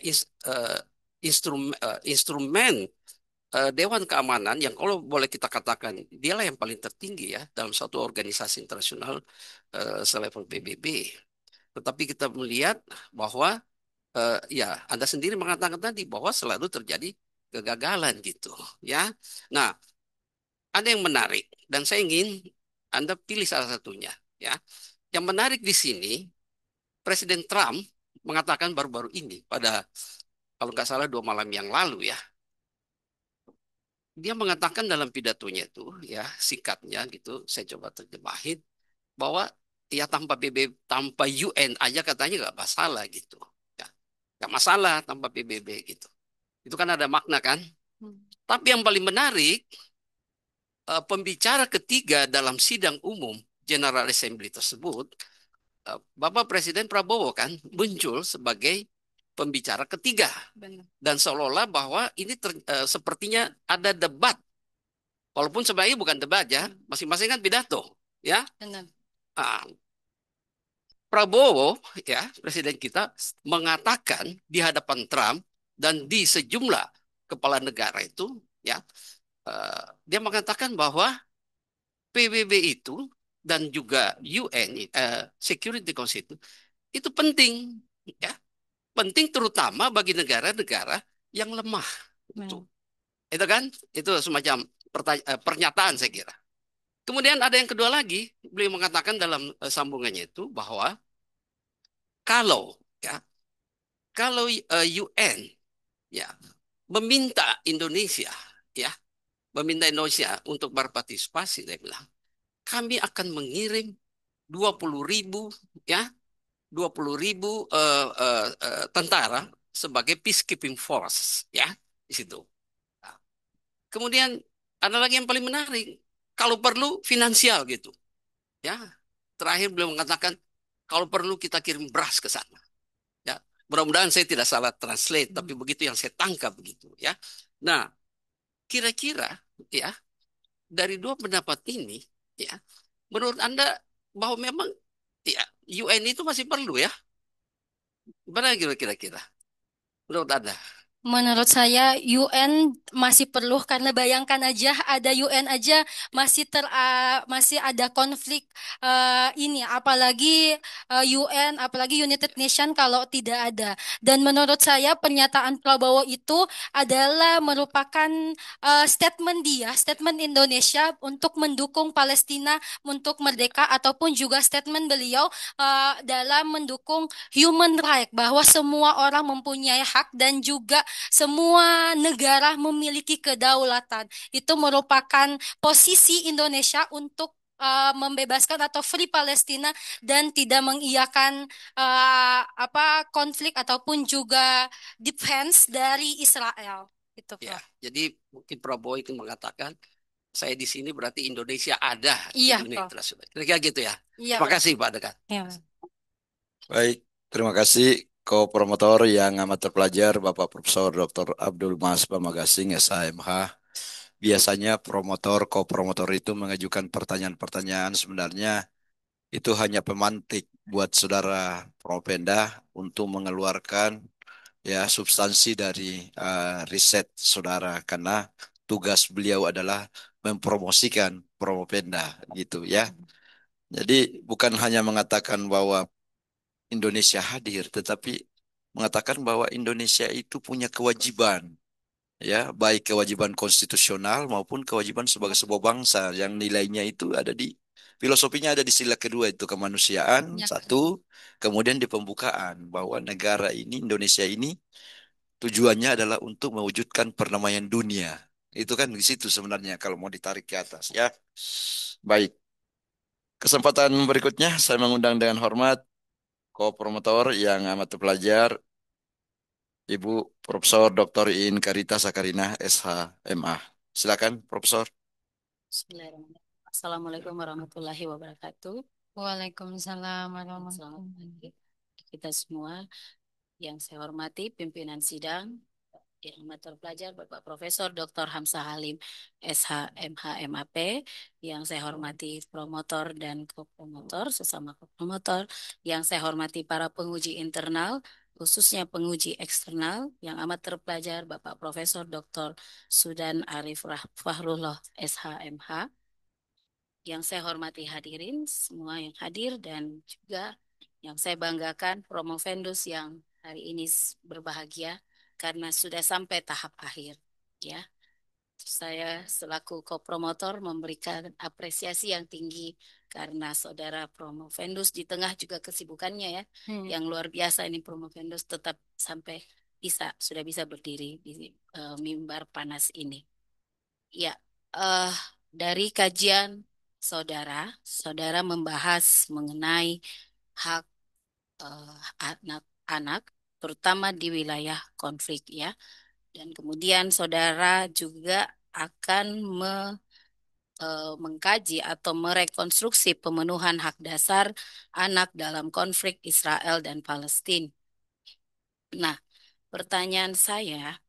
instrumen Dewan Keamanan yang kalau boleh kita katakan dialah yang paling tertinggi ya dalam suatu organisasi internasional selevel PBB. Tetapi kita melihat bahwa ya Anda sendiri mengatakan tadi bahwa selalu terjadi kegagalan gitu ya. Nah, ada yang menarik dan saya ingin Anda pilih salah satunya ya. Yang menarik di sini Presiden Trump mengatakan baru-baru ini pada kalau nggak salah 2 malam yang lalu ya, dia mengatakan dalam pidatonya itu ya singkatnya gitu, saya coba terjemahin bahwa ya tanpa tanpa UN aja katanya nggak masalah gitu, ya nggak masalah tanpa PBB gitu. Itu kan ada makna kan. Tapi yang paling menarik pembicara ketiga dalam sidang umum General Assembly tersebut, Bapak Presiden Prabowo kan muncul sebagai pembicara ketiga. Benar. Dan seolah-olah bahwa ini sepertinya ada debat. Walaupun sebenarnya bukan debat ya, masing-masing kan pidato. Ya, Benar. Ah, Prabowo ya presiden kita mengatakan di hadapan Trump dan di sejumlah kepala negara itu ya, dia mengatakan bahwa PBB itu dan juga UN Security Council itu penting ya, penting terutama bagi negara-negara yang lemah. Itu kan itu semacam pernyataan saya kira. Kemudian ada yang kedua lagi, beliau mengatakan dalam sambungannya itu bahwa kalau ya kalau UN ya meminta Indonesia ya meminta Indonesia untuk berpartisipasi, dia bilang kami akan mengirim 20.000 ya 20.000 tentara sebagai peacekeeping force ya di situ. Nah, kemudian ada lagi yang paling menarik, kalau perlu finansial gitu ya. Terakhir beliau mengatakan kalau perlu kita kirim beras ke sana. Ya, mudah-mudahan saya tidak salah translate, tapi begitu yang saya tangkap begitu ya. Nah, kira-kira ya dari dua pendapat ini ya, menurut Anda bahwa memang ya UN itu masih perlu ya? Gimana kira-kira? Menurut Anda? Menurut saya UN masih perlu karena bayangkan aja ada UN aja masih ada konflik ini apalagi UN apalagi United Nation kalau tidak ada. Dan menurut saya pernyataan Prabowo itu adalah merupakan statement Indonesia untuk mendukung Palestina untuk merdeka ataupun juga statement beliau dalam mendukung human right bahwa semua orang mempunyai hak dan juga semua negara memiliki kedaulatan. Itu merupakan posisi Indonesia untuk membebaskan atau free Palestina dan tidak mengiyakan konflik ataupun juga defense dari Israel. Itu, Ya, Prof. jadi mungkin Prabowo itu mengatakan saya di sini berarti Indonesia ada di Iya, dunia Prof. internasional. Kira-kira gitu ya. Iya, Terima Prof. kasih Pak Dekat. Iya. Baik, terima kasih ko-promotor yang amat terpelajar Bapak Profesor Dr. Abdul Mas Pamagasing SHMH. Biasanya promotor, ko-promotor itu mengajukan pertanyaan-pertanyaan sebenarnya itu hanya pemantik buat saudara Propenda untuk mengeluarkan ya substansi dari riset saudara karena tugas beliau adalah mempromosikan Propenda gitu ya. Jadi bukan hanya mengatakan bahwa Indonesia hadir, tetapi mengatakan bahwa Indonesia itu punya kewajiban, ya, baik kewajiban konstitusional maupun kewajiban sebagai sebuah bangsa yang nilainya itu ada di filosofinya ada di sila kedua itu kemanusiaan Ya. satu, kemudian di pembukaan bahwa negara ini Indonesia ini tujuannya adalah untuk mewujudkan perdamaian dunia. Itu kan di situ sebenarnya kalau mau ditarik ke atas, ya. Baik. Kesempatan berikutnya saya mengundang dengan hormat ko-promotor yang amat terpelajar Ibu Profesor Dr. In Karita Sakarina, SH, MA. Silakan, Profesor. Bismillahirrahmanirrahim. Assalamualaikum warahmatullahi wabarakatuh. Waalaikumsalam Selamat warahmatullahi. pagi kita semua. Yang saya hormati pimpinan sidang, yang amat terpelajar Bapak Profesor Dr. Hamzah Halim, SH, MH, MAP, yang saya hormati promotor dan kopromotor, sesama kopromotor, yang saya hormati para penguji internal, khususnya penguji eksternal, yang amat terpelajar Bapak Profesor Dr. Sudan Arif Fahrullah, SH, MH, yang saya hormati hadirin, semua yang hadir, dan juga yang saya banggakan Promovendus yang hari ini berbahagia karena sudah sampai tahap akhir. Ya, saya selaku kopromotor memberikan apresiasi yang tinggi karena saudara Promovendus di tengah juga kesibukannya ya, yang luar biasa ini Promovendus tetap sampai sudah bisa berdiri di mimbar panas ini. Ya, dari kajian saudara membahas mengenai hak anak-anak, terutama di wilayah konflik ya. Dan kemudian saudara juga akan mengkaji atau merekonstruksi pemenuhan hak dasar anak dalam konflik Israel dan Palestina. Nah, pertanyaan saya,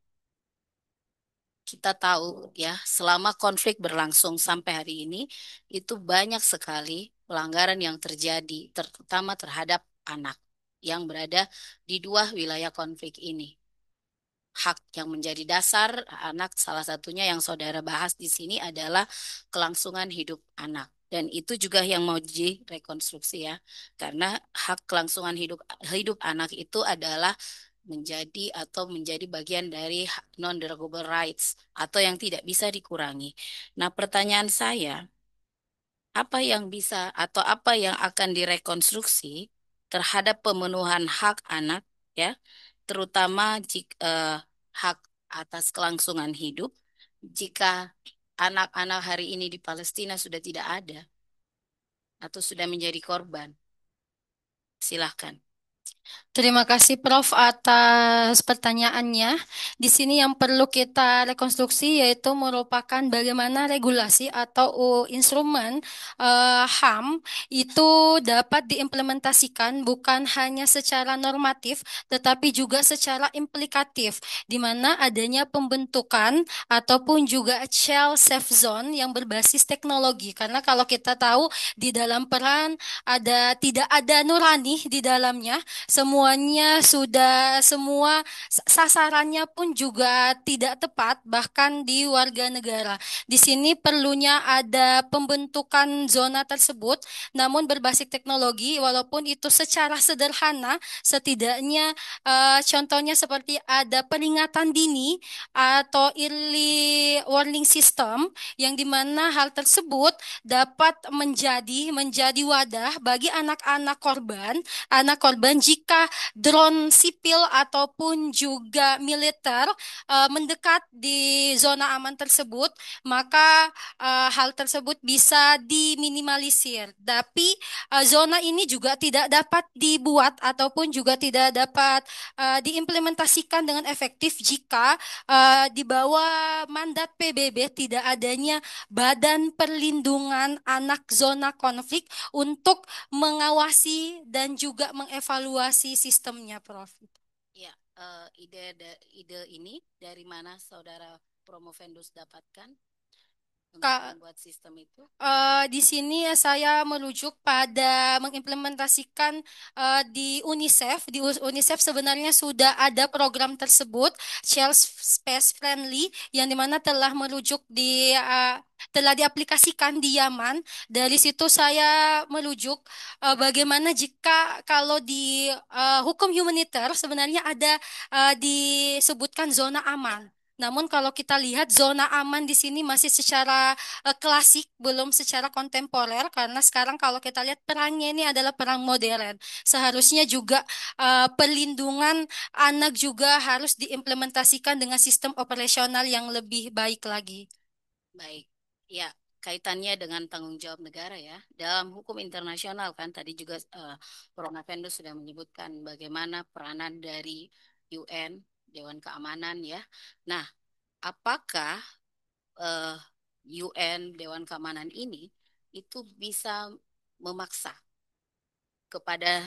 kita tahu ya, selama konflik berlangsung sampai hari ini, itu banyak sekali pelanggaran yang terjadi, terutama terhadap anak yang berada di dua wilayah konflik ini. Hak yang menjadi dasar anak, salah satunya yang saudara bahas di sini adalah kelangsungan hidup anak. Dan itu juga yang mau direkonstruksi ya, karena hak kelangsungan hidup anak itu adalah menjadi bagian dari non-derogable rights atau yang tidak bisa dikurangi. Nah, pertanyaan saya, apa yang bisa atau apa yang akan direkonstruksi terhadap pemenuhan hak anak ya, terutama hak atas kelangsungan hidup jika anak-anak hari ini di Palestina sudah tidak ada atau sudah menjadi korban. Silahkan. Terima kasih Prof atas pertanyaannya. Di sini yang perlu kita rekonstruksi yaitu merupakan bagaimana regulasi atau instrumen HAM itu dapat diimplementasikan bukan hanya secara normatif tetapi juga secara implikatif, di mana adanya pembentukan ataupun juga child safe zone yang berbasis teknologi. Karena kalau kita tahu di dalam peran tidak ada nurani di dalamnya, semuanya semua sasarannya pun juga tidak tepat, bahkan di warga negara. Di sini perlunya ada pembentukan zona tersebut, namun berbasis teknologi, walaupun itu secara sederhana, setidaknya contohnya seperti ada peringatan dini atau early warning system, yang dimana hal tersebut dapat menjadi wadah bagi anak korban jika drone sipil ataupun juga militer mendekat di zona aman tersebut, maka hal tersebut bisa diminimalisir. Tapi zona ini juga tidak dapat dibuat ataupun juga tidak dapat diimplementasikan dengan efektif jika di bawah mandat PBB tidak adanya Badan Perlindungan Anak Zona Konflik untuk mengawasi dan juga mengevaluasi sistemnya, Prof. Ya, ide ini dari mana saudara Promovendus dapatkan untuk membuat sistem itu? Di sini saya merujuk pada mengimplementasikan di UNICEF. Di UNICEF sebenarnya sudah ada program tersebut, Child Space Friendly, yang dimana telah merujuk telah diaplikasikan di Yaman. Dari situ saya merujuk bagaimana jika kalau di hukum humaniter sebenarnya ada disebutkan zona aman. Namun kalau kita lihat zona aman di sini masih secara klasik, belum secara kontemporer, karena sekarang kalau kita lihat perangnya ini adalah perang modern. Seharusnya juga perlindungan anak juga harus diimplementasikan dengan sistem operasional yang lebih baik lagi. Baik, ya, kaitannya dengan tanggung jawab negara ya. Dalam hukum internasional kan tadi juga Promovendus sudah menyebutkan bagaimana peranan dari UN, Dewan Keamanan ya. Nah, apakah eh, UN Dewan Keamanan ini itu bisa memaksa kepada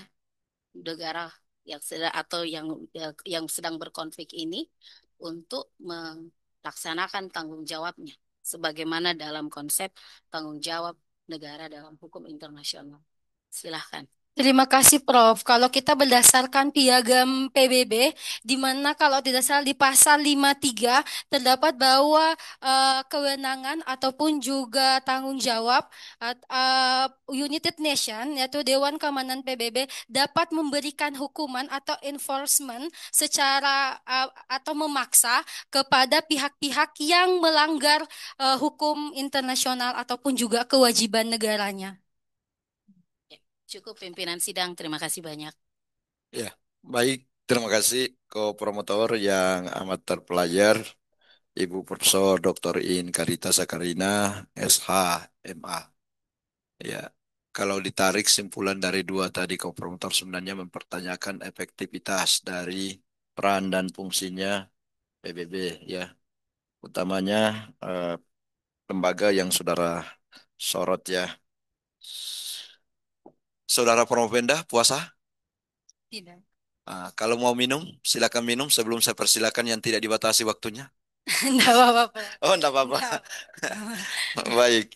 negara yang sedang atau yang sedang berkonflik ini untuk melaksanakan tanggung jawabnya sebagaimana dalam konsep tanggung jawab negara dalam hukum internasional. Silahkan. Terima kasih Prof. Kalau kita berdasarkan piagam PBB, di mana kalau tidak salah di pasal 53 terdapat bahwa kewenangan ataupun juga tanggung jawab United Nation, yaitu Dewan Keamanan PBB, dapat memberikan hukuman atau enforcement secara atau memaksa kepada pihak-pihak yang melanggar hukum internasional ataupun juga kewajiban negaranya. Cukup pimpinan sidang, terima kasih banyak. Ya, baik. Terima kasih ko-promotor yang amat terpelajar, Ibu Profesor Dr. In Karita Sakarina, SH, MA. Ya, kalau ditarik simpulan dari dua tadi, ko-promotor sebenarnya mempertanyakan efektivitas dari peran dan fungsinya PBB, ya. Utamanya lembaga yang saudara sorot, ya. Saudara Promovenda, puasa? Tidak. Kalau mau minum, silakan minum sebelum saya persilakan yang tidak dibatasi waktunya. Enggak apa-apa. Oh, enggak apa-apa. Enggak apa-apa. Baik.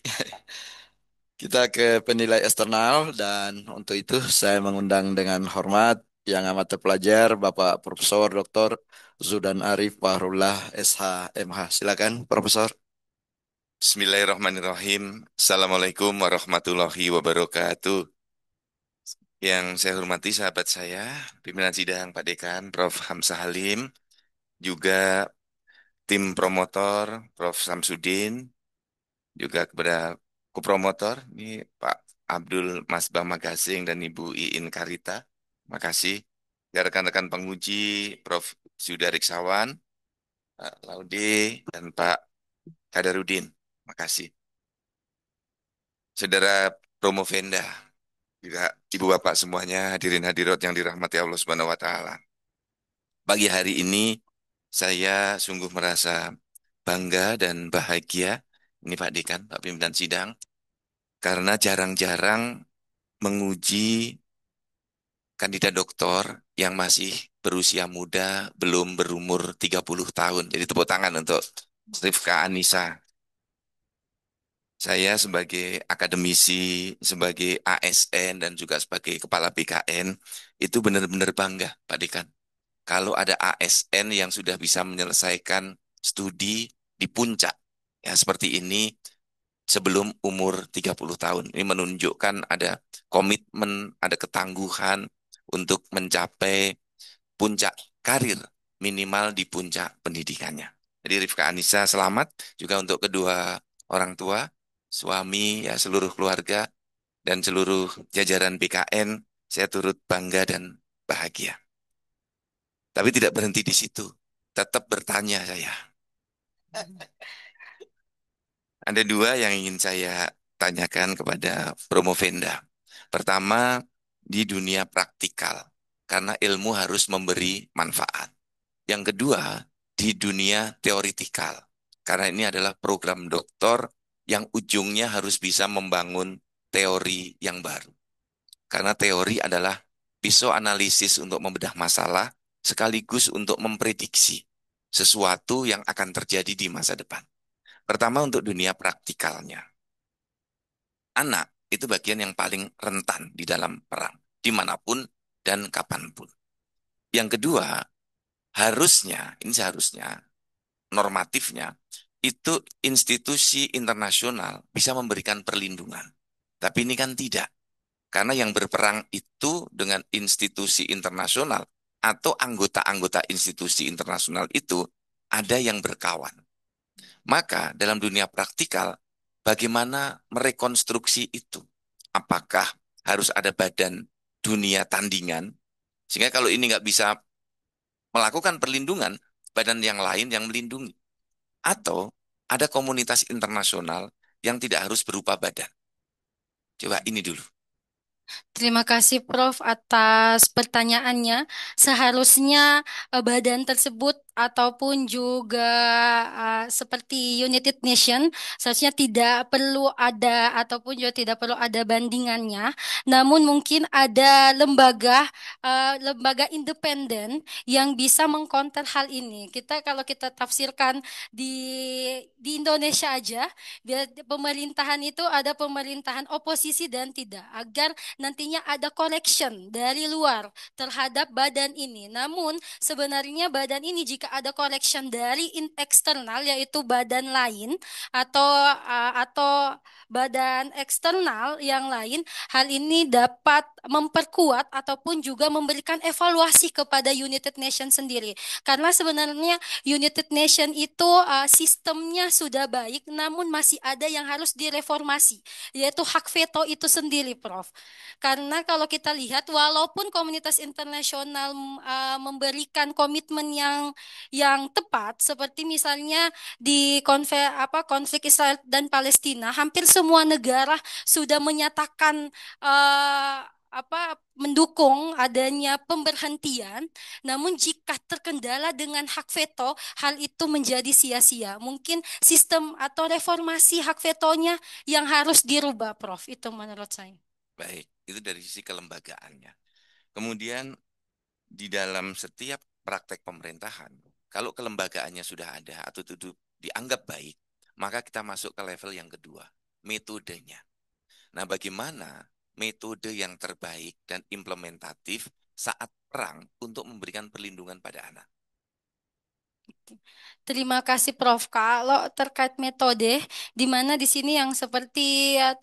Kita ke penilai eksternal dan untuk itu saya mengundang dengan hormat yang amat terpelajar Bapak Profesor Dr. Zudan Arif Fahrullah SH MH. Silakan Profesor. Bismillahirrahmanirrahim. Assalamualaikum warahmatullahi wabarakatuh. Yang saya hormati sahabat saya, pimpinan sidang Pak Dekan, Prof. Hamzah Halim, juga tim promotor, Prof. Samsudin, juga kepada kopromotor, ini Pak Abdul Masbah Magasing dan Ibu Iin Karita. Terima kasih. Ya, rekan-rekan penguji, Prof. Sudariksawan, Pak Laude, dan Pak Kadarudin. Terima kasih. Saudara Promovenda, juga ibu bapak semuanya, hadirin hadirat yang dirahmati Allah Subhanahu wa taala. Pagi hari ini saya sungguh merasa bangga dan bahagia, ini Pak Dekan, Pak Pimpinan Sidang, karena jarang-jarang menguji kandidat doktor yang masih berusia muda, belum berumur 30 tahun. Jadi tepuk tangan untuk Rifka Anissa. Saya sebagai akademisi, sebagai ASN, dan juga sebagai kepala BKN, itu benar-benar bangga, Pak Dekan. Kalau ada ASN yang sudah bisa menyelesaikan studi di puncak, ya seperti ini, sebelum umur 30 tahun. Ini menunjukkan ada komitmen, ada ketangguhan untuk mencapai puncak karir, minimal di puncak pendidikannya. Jadi Rifka Anissa selamat juga untuk kedua orang tua, suami, ya seluruh keluarga, dan seluruh jajaran BKN. Saya turut bangga dan bahagia. Tapi tidak berhenti di situ. Tetap bertanya saya. Ada dua yang ingin saya tanyakan kepada Promovenda. Pertama, di dunia praktikal. Karena ilmu harus memberi manfaat. Yang kedua, di dunia teoritikal. Karena ini adalah program doktor yang ujungnya harus bisa membangun teori yang baru. Karena teori adalah pisau analisis untuk membedah masalah, sekaligus untuk memprediksi sesuatu yang akan terjadi di masa depan. Pertama untuk dunia praktikalnya. Anak itu bagian yang paling rentan di dalam perang, dimanapun dan kapanpun. Yang kedua, harusnya, ini seharusnya, normatifnya, itu institusi internasional bisa memberikan perlindungan. Tapi ini kan tidak. Karena yang berperang itu dengan institusi internasional atau anggota-anggota institusi internasional itu ada yang berkawan. Maka dalam dunia praktikal, bagaimana merekonstruksi itu? Apakah harus ada badan dunia tandingan? Sehingga kalau ini nggak bisa melakukan perlindungan, badan yang lain yang melindungi. Atau ada komunitas internasional yang tidak harus berupa badan. Coba ini dulu. Terima kasih Prof atas pertanyaannya. Seharusnya badan tersebut ataupun juga seperti United Nation seharusnya tidak perlu ada ataupun juga tidak perlu ada bandingannya. Namun mungkin ada lembaga independen yang bisa mengkonter hal ini. Kalau kita tafsirkan di Indonesia aja, pemerintahan itu ada pemerintahan oposisi dan tidak, agar nantinya ada collection dari luar terhadap badan ini. Namun sebenarnya badan ini jika ada collection dari eksternal yaitu badan lain atau badan eksternal yang lain, hal ini dapat memperkuat ataupun juga memberikan evaluasi kepada United Nations sendiri. Karena sebenarnya United Nation itu sistemnya sudah baik, namun masih ada yang harus direformasi, yaitu hak veto itu sendiri, Prof. Karena kalau kita lihat, walaupun komunitas internasional memberikan komitmen yang tepat, seperti misalnya di konflik Israel dan Palestina, hampir semua negara sudah menyatakan eh, mendukung adanya pemberhentian. Namun jika terkendala dengan hak veto, hal itu menjadi sia-sia. Mungkin sistem atau reformasi hak vetonya yang harus dirubah, Prof. Itu menurut saya. Baik, itu dari sisi kelembagaannya. Kemudian di dalam setiap praktek pemerintahan, kalau kelembagaannya sudah ada atau itu dianggap baik, maka kita masuk ke level yang kedua, metodenya. Nah, bagaimana metode yang terbaik dan implementatif saat perang untuk memberikan perlindungan pada anak? Terima kasih Prof. Kalau terkait metode, di mana di sini yang seperti yang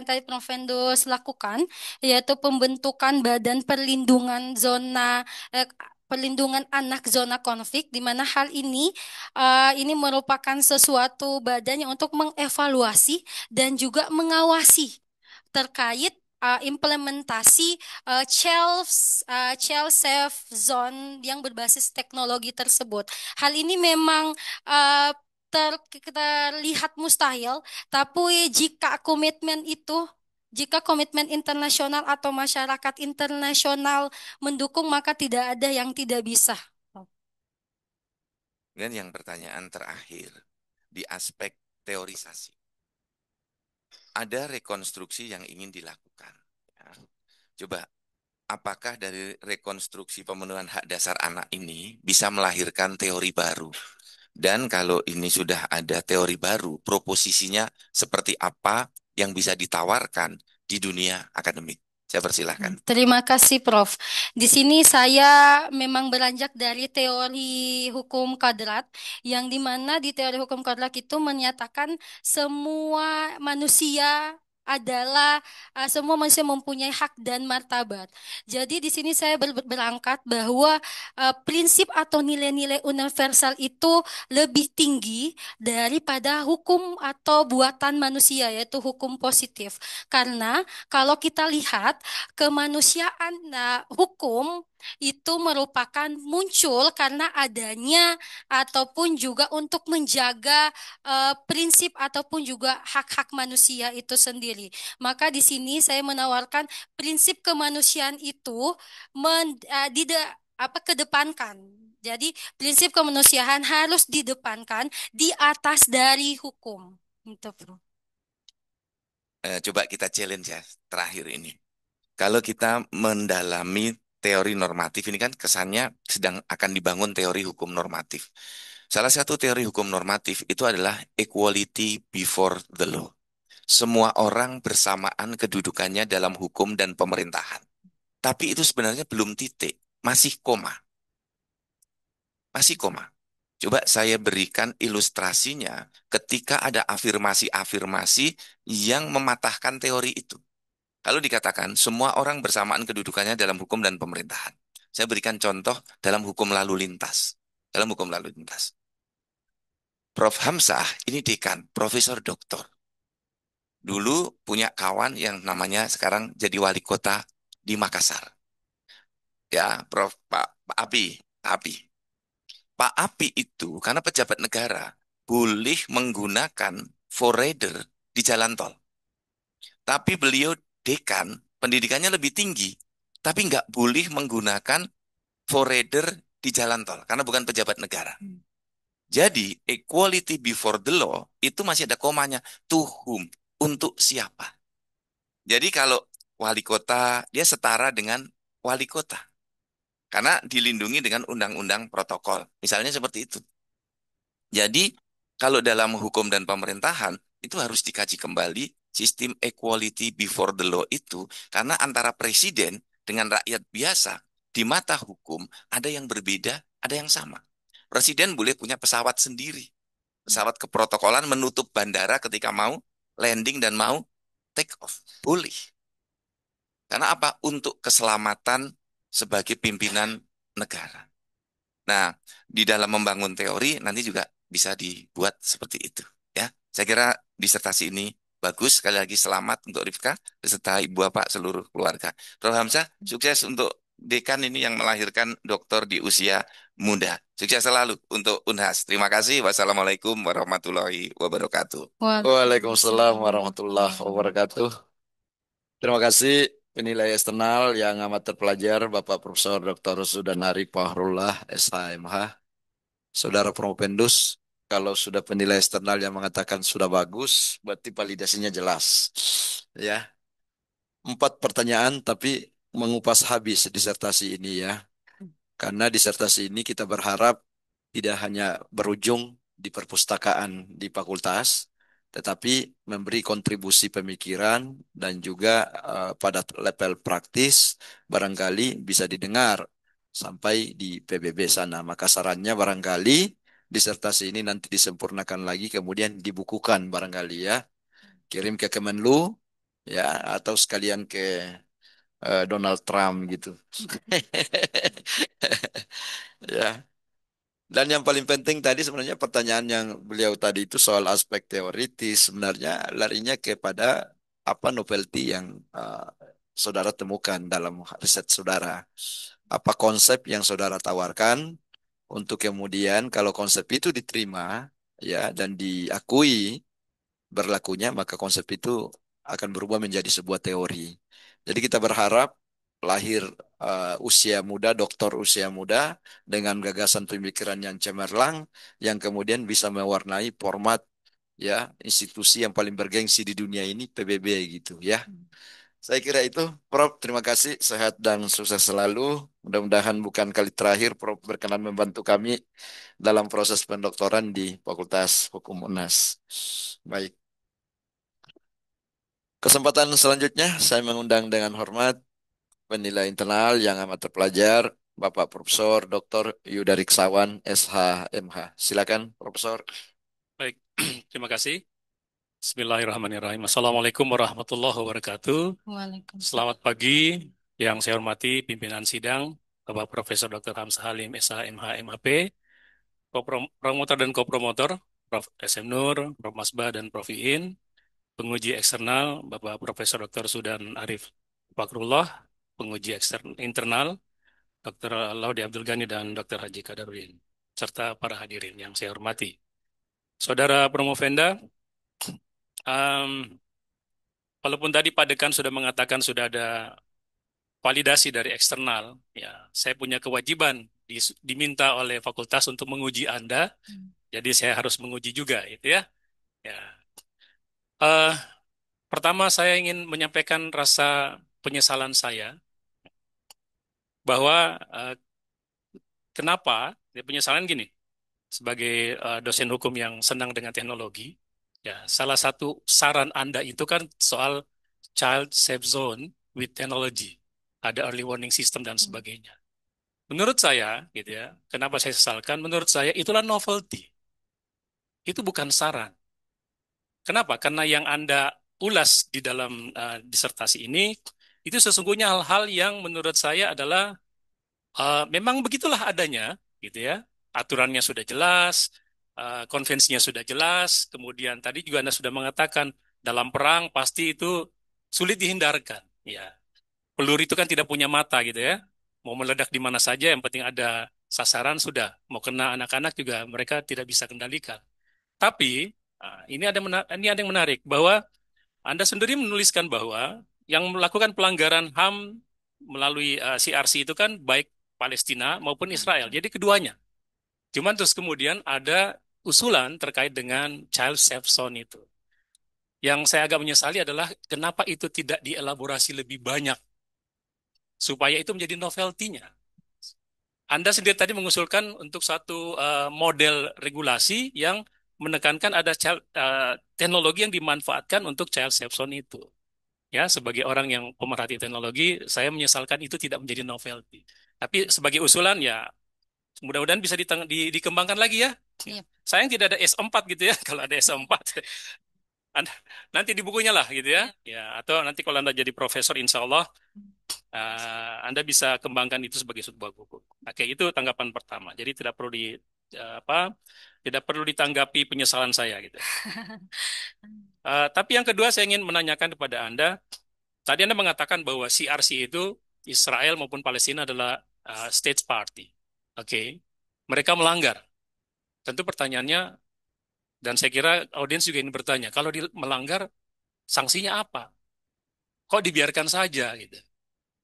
tadi Prof. Vendus lakukan, yaitu pembentukan Badan Perlindungan Anak Zona Konflik, di mana hal ini merupakan sesuatu badan yang untuk mengevaluasi dan juga mengawasi terkait implementasi child safe zone yang berbasis teknologi tersebut. Hal ini memang terlihat mustahil, tapi jika komitmen internasional atau masyarakat internasional mendukung, maka tidak ada yang tidak bisa. Dan yang pertanyaan terakhir, di aspek teorisasi. Ada rekonstruksi yang ingin dilakukan. Ya. Coba, apakah dari rekonstruksi pemenuhan hak dasar anak ini bisa melahirkan teori baru? Dan kalau ini sudah ada teori baru, proposisinya seperti apa yang bisa ditawarkan di dunia akademik? Saya persilahkan. Terima kasih, Prof. Di sini saya memang beranjak dari teori hukum kodrat, yang dimana di teori hukum kodrat itu menyatakan semua manusia mempunyai hak dan martabat. Jadi di sini saya berangkat bahwa prinsip atau nilai-nilai universal itu lebih tinggi daripada hukum atau buatan manusia, yaitu hukum positif. Karena kalau kita lihat kemanusiaan, hukum itu merupakan muncul karena adanya ataupun juga untuk menjaga prinsip ataupun juga hak-hak manusia itu sendiri. Maka di sini saya menawarkan prinsip kemanusiaan itu kedepankan. Jadi prinsip kemanusiaan harus didepankan di atas dari hukum. Itu, Bro. Coba kita challenge ya, terakhir ini. Kalau kita mendalami teori normatif, ini kan kesannya sedang akan dibangun teori hukum normatif. Salah satu teori hukum normatif itu adalah equality before the law. Semua orang bersamaan kedudukannya dalam hukum dan pemerintahan. Tapi itu sebenarnya belum titik, masih koma. Masih koma. Coba saya berikan ilustrasinya ketika ada afirmasi-afirmasi yang mematahkan teori itu. Lalu dikatakan semua orang bersamaan kedudukannya dalam hukum dan pemerintahan. Saya berikan contoh dalam hukum lalu lintas. Dalam hukum lalu lintas. Prof. Hamzah ini dekan, profesor doktor. Dulu punya kawan yang namanya sekarang jadi wali kota di Makassar. Ya, Pak Abi. Pak Abi itu karena pejabat negara boleh menggunakan forerunner di jalan tol. Tapi beliau dekan pendidikannya lebih tinggi, tapi nggak boleh menggunakan forerunner di jalan tol karena bukan pejabat negara. Jadi equality before the law itu masih ada komanya, to whom, untuk siapa. Jadi kalau wali kota dia setara dengan wali kota karena dilindungi dengan undang-undang protokol. Misalnya seperti itu. Jadi kalau dalam hukum dan pemerintahan itu harus dikaji kembali sistem equality before the law itu karena antara presiden dengan rakyat biasa di mata hukum ada yang berbeda, ada yang sama. Presiden boleh punya pesawat sendiri. Pesawat keprotokolan menutup bandara ketika mau landing dan mau take off. Boleh. Karena apa? Untuk keselamatan sebagai pimpinan negara. Nah, di dalam membangun teori nanti juga bisa dibuat seperti itu. Ya, saya kira disertasi ini bagus. Sekali lagi selamat untuk Rifka beserta ibu bapak seluruh keluarga. Prof. Hamzah, sukses untuk dekan ini yang melahirkan doktor di usia muda. Sukses selalu untuk Unhas. Terima kasih. Wassalamualaikum warahmatullahi wabarakatuh. Waalaikumsalam warahmatullahi wabarakatuh. Terima kasih penilai eksternal yang amat terpelajar Bapak Profesor Dr. Sudanari Fahrullah SHMH. Saudara Propendus, kalau sudah penilai eksternal yang mengatakan sudah bagus, berarti validasinya jelas. Ya, 4 pertanyaan tapi mengupas habis disertasi ini ya. Karena disertasi ini kita berharap tidak hanya berujung di perpustakaan di fakultas, tetapi memberi kontribusi pemikiran dan juga pada level praktis barangkali bisa didengar sampai di PBB sana. Maka sarannya barangkali disertasi ini nanti disempurnakan lagi kemudian dibukukan barangkali ya. Kirim ke Kemenlu ya atau sekalian ke Donald Trump gitu. Ya. Dan yang paling penting tadi sebenarnya pertanyaan yang beliau tadi itu soal aspek teoritis sebenarnya larinya kepada apa novelty yang saudara temukan dalam riset saudara. Apa konsep yang saudara tawarkan untuk kemudian kalau konsep itu diterima ya dan diakui berlakunya maka konsep itu akan berubah menjadi sebuah teori. Jadi kita berharap lahir usia muda, doktor usia muda dengan gagasan pemikiran yang cemerlang yang kemudian bisa mewarnai format ya institusi yang paling bergengsi di dunia ini PBB gitu ya. Saya kira itu Prof. Terima kasih sehat dan sukses selalu. Mudah-mudahan bukan kali terakhir Prof. berkenan membantu kami dalam proses pendoktoran di Fakultas Hukum UNAS. Baik. Kesempatan selanjutnya saya mengundang dengan hormat penilai internal yang amat terpelajar Bapak Profesor Dr. Yudariksawan SHMH. Silakan Profesor. Baik, terima kasih. Bismillahirrahmanirrahim. Assalamualaikum warahmatullahi wabarakatuh. Waalaikumsalam. Selamat pagi yang saya hormati pimpinan sidang, Bapak Profesor Dr. Hamzah Halim, SHMH, MAP, promotor dan kopromotor, Prof. SM Nur, Prof. Masbah, dan Prof. Iin, penguji eksternal, Bapak Profesor Dr. Sudan Arif Fakrullah, penguji internal, Dr. Laudi Abdul Ghani, dan Dr. Haji Kadarudin, serta para hadirin yang saya hormati. Saudara Promovenda, walaupun tadi Pak Dekan sudah mengatakan sudah ada validasi dari eksternal, ya saya punya kewajiban diminta oleh fakultas untuk menguji Anda, jadi saya harus menguji juga, itu ya. Ya. Pertama saya ingin menyampaikan rasa penyesalan saya bahwa kenapa penyesalan gini, sebagai dosen hukum yang senang dengan teknologi, ya salah satu saran Anda itu kan soal child safe zone with technology, ada early warning system dan sebagainya. Menurut saya, gitu ya, kenapa saya sesalkan? Menurut saya itulah novelty. Itu bukan saran. Kenapa? Karena yang Anda ulas di dalam disertasi ini itu sesungguhnya hal-hal yang menurut saya adalah memang begitulah adanya, gitu ya. Aturannya sudah jelas, konvensinya sudah jelas. Kemudian tadi juga Anda sudah mengatakan dalam perang pasti itu sulit dihindarkan. Ya, peluru itu kan tidak punya mata, gitu ya. Mau meledak di mana saja, yang penting ada sasaran sudah. Mau kena anak-anak juga mereka tidak bisa kendalikan. Tapi ini ada yang menarik bahwa Anda sendiri menuliskan bahwa yang melakukan pelanggaran HAM melalui CRC itu kan baik Palestina maupun Israel. Jadi keduanya. Cuman terus kemudian ada usulan terkait dengan child safe zone itu. Yang saya agak menyesali adalah kenapa itu tidak dielaborasi lebih banyak supaya itu menjadi novelty-nya. Anda sendiri tadi mengusulkan untuk satu model regulasi yang menekankan ada teknologi yang dimanfaatkan untuk child safe zone itu. Ya, sebagai orang yang pemerhati teknologi, saya menyesalkan itu tidak menjadi novelty. Tapi sebagai usulan ya, mudah-mudahan bisa dikembangkan lagi ya. Iya. Sayang tidak ada S4 gitu ya. Kalau ada S4, nanti di bukunya lah gitu ya. Ya, atau nanti kalau Anda jadi profesor, insya Allah Anda bisa kembangkan itu sebagai sebuah buku. Oke, itu tanggapan pertama. Jadi tidak perlu tidak perlu ditanggapi penyesalan saya gitu. Tapi yang kedua saya ingin menanyakan kepada Anda, tadi Anda mengatakan bahwa CRC itu Israel maupun Palestina adalah states party. Oke. Mereka melanggar. Tentu pertanyaannya, dan saya kira audiens juga ingin bertanya, kalau melanggar, sanksinya apa? Kok dibiarkan saja gitu?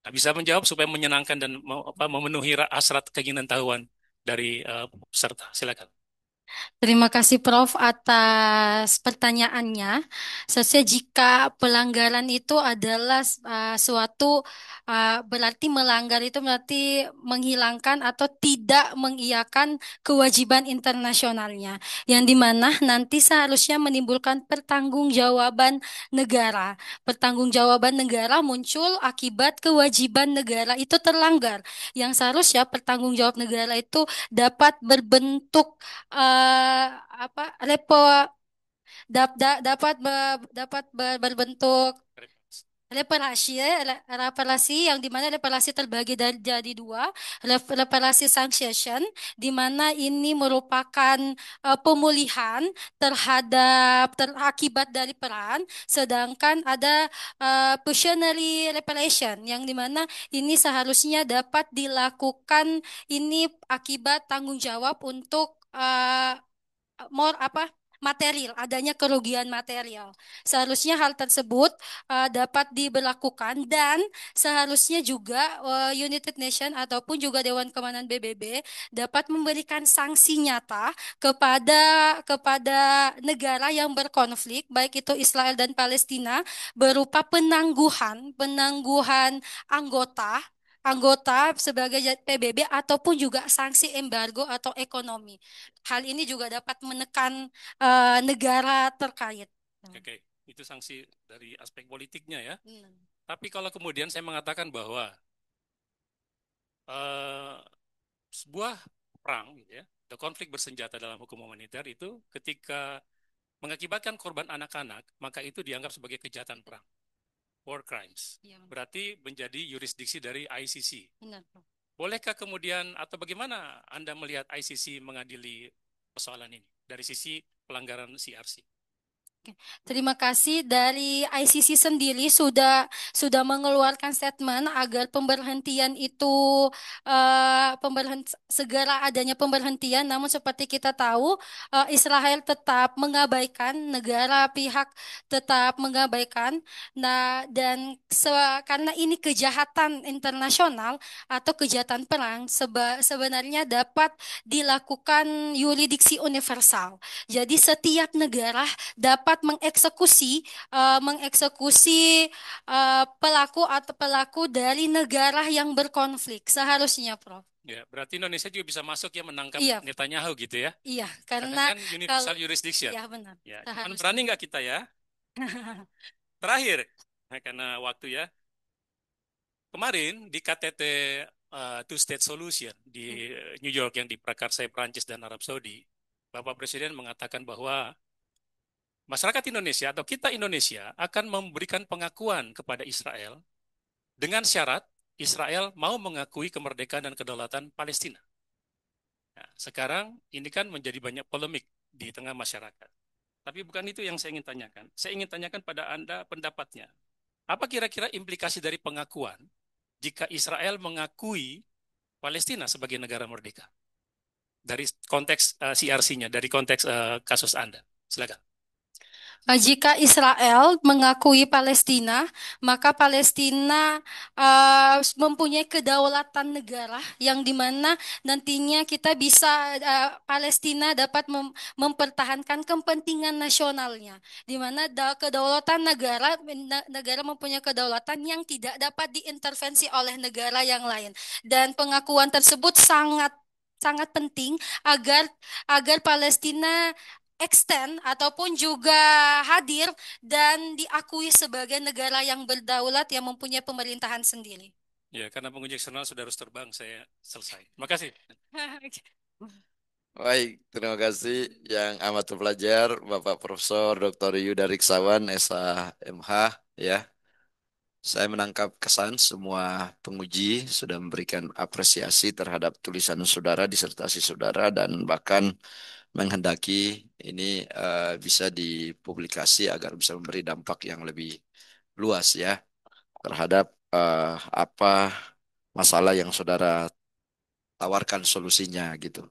Nah, bisa menjawab supaya menyenangkan dan memenuhi hasrat keinginan tahuan dari peserta. Silakan. Terima kasih Prof atas pertanyaannya. Seharusnya jika pelanggaran itu adalah suatu berarti melanggar itu berarti menghilangkan atau tidak mengiyakan kewajiban internasionalnya, yang dimana nanti seharusnya menimbulkan pertanggungjawaban negara. Pertanggungjawaban negara muncul akibat kewajiban negara itu terlanggar, yang seharusnya pertanggungjawab negara itu dapat berbentuk apa dapat berbentuk reparasi yang dimana reparasi terbagi jadi dua, reparasi sanction di mana ini merupakan pemulihan terakibat dari perang, sedangkan ada pecuniary reparation yang dimana ini seharusnya dapat dilakukan ini akibat tanggung jawab untuk material, adanya kerugian material. Seharusnya hal tersebut dapat diberlakukan, dan seharusnya juga United Nations ataupun juga Dewan Keamanan PBB dapat memberikan sanksi nyata kepada negara yang berkonflik, baik itu Israel dan Palestina, berupa penangguhan anggota sebagai PBB ataupun juga sanksi embargo atau ekonomi. Hal ini juga dapat menekan negara terkait. Oke, itu sanksi dari aspek politiknya ya. Tapi kalau kemudian saya mengatakan bahwa sebuah perang, gitu ya, atau konflik bersenjata dalam hukum humaniter itu ketika mengakibatkan korban anak-anak, maka itu dianggap sebagai kejahatan perang, war crimes. Ya. Berarti menjadi yurisdiksi dari ICC. Benar. Bolehkah kemudian atau bagaimana Anda melihat ICC mengadili persoalan ini dari sisi pelanggaran CRC? Terima kasih. Dari ICC sendiri sudah mengeluarkan statement agar pemberhentian itu segera adanya pemberhentian. Namun seperti kita tahu, Israel tetap mengabaikan, negara pihak tetap mengabaikan. Nah, dan karena ini kejahatan internasional atau kejahatan perang, sebenarnya dapat dilakukan yurisdiksi universal. Jadi setiap negara dapat mengeksekusi pelaku dari negara yang berkonflik seharusnya, Prof. Ya, berarti Indonesia juga bisa masuk ya menangkap Iya. Netanyahu gitu ya? Iya, Karena karena kan universal jurisdiction. Ya benar. Ya, cuman berani nggak kita ya? Terakhir, karena waktu ya. Kemarin di KTT Two State Solution di New York yang diprakarsai Prancis dan Arab Saudi, Bapak Presiden mengatakan bahwa masyarakat Indonesia atau kita Indonesia akan memberikan pengakuan kepada Israel dengan syarat Israel mau mengakui kemerdekaan dan kedaulatan Palestina. Nah, sekarang ini kan menjadi banyak polemik di tengah masyarakat. Tapi bukan itu yang saya ingin tanyakan. Saya ingin tanyakan pada Anda pendapatnya. Apa kira-kira implikasi dari pengakuan jika Israel mengakui Palestina sebagai negara merdeka? Dari konteks CRC-nya, dari konteks kasus Anda. Silakan. Jika Israel mengakui Palestina, maka Palestina mempunyai kedaulatan negara yang dimana nantinya kita bisa Palestina dapat mempertahankan kepentingan nasionalnya, di mana kedaulatan negara mempunyai kedaulatan yang tidak dapat diintervensi oleh negara yang lain, dan pengakuan tersebut sangat sangat penting agar agar Palestina extend ataupun juga hadir dan diakui sebagai negara yang berdaulat yang mempunyai pemerintahan sendiri. Ya, karena penguji eksternal sudah harus terbang, saya selesai. Terima kasih. Baik, terima kasih yang amat terpelajar Bapak Profesor Dr. Yuda Riksawan, SHMH ya. Saya menangkap kesan semua penguji sudah memberikan apresiasi terhadap tulisan saudara, disertasi saudara, dan bahkan menghendaki ini bisa dipublikasi agar bisa memberi dampak yang lebih luas ya terhadap apa masalah yang saudara tawarkan solusinya gitu.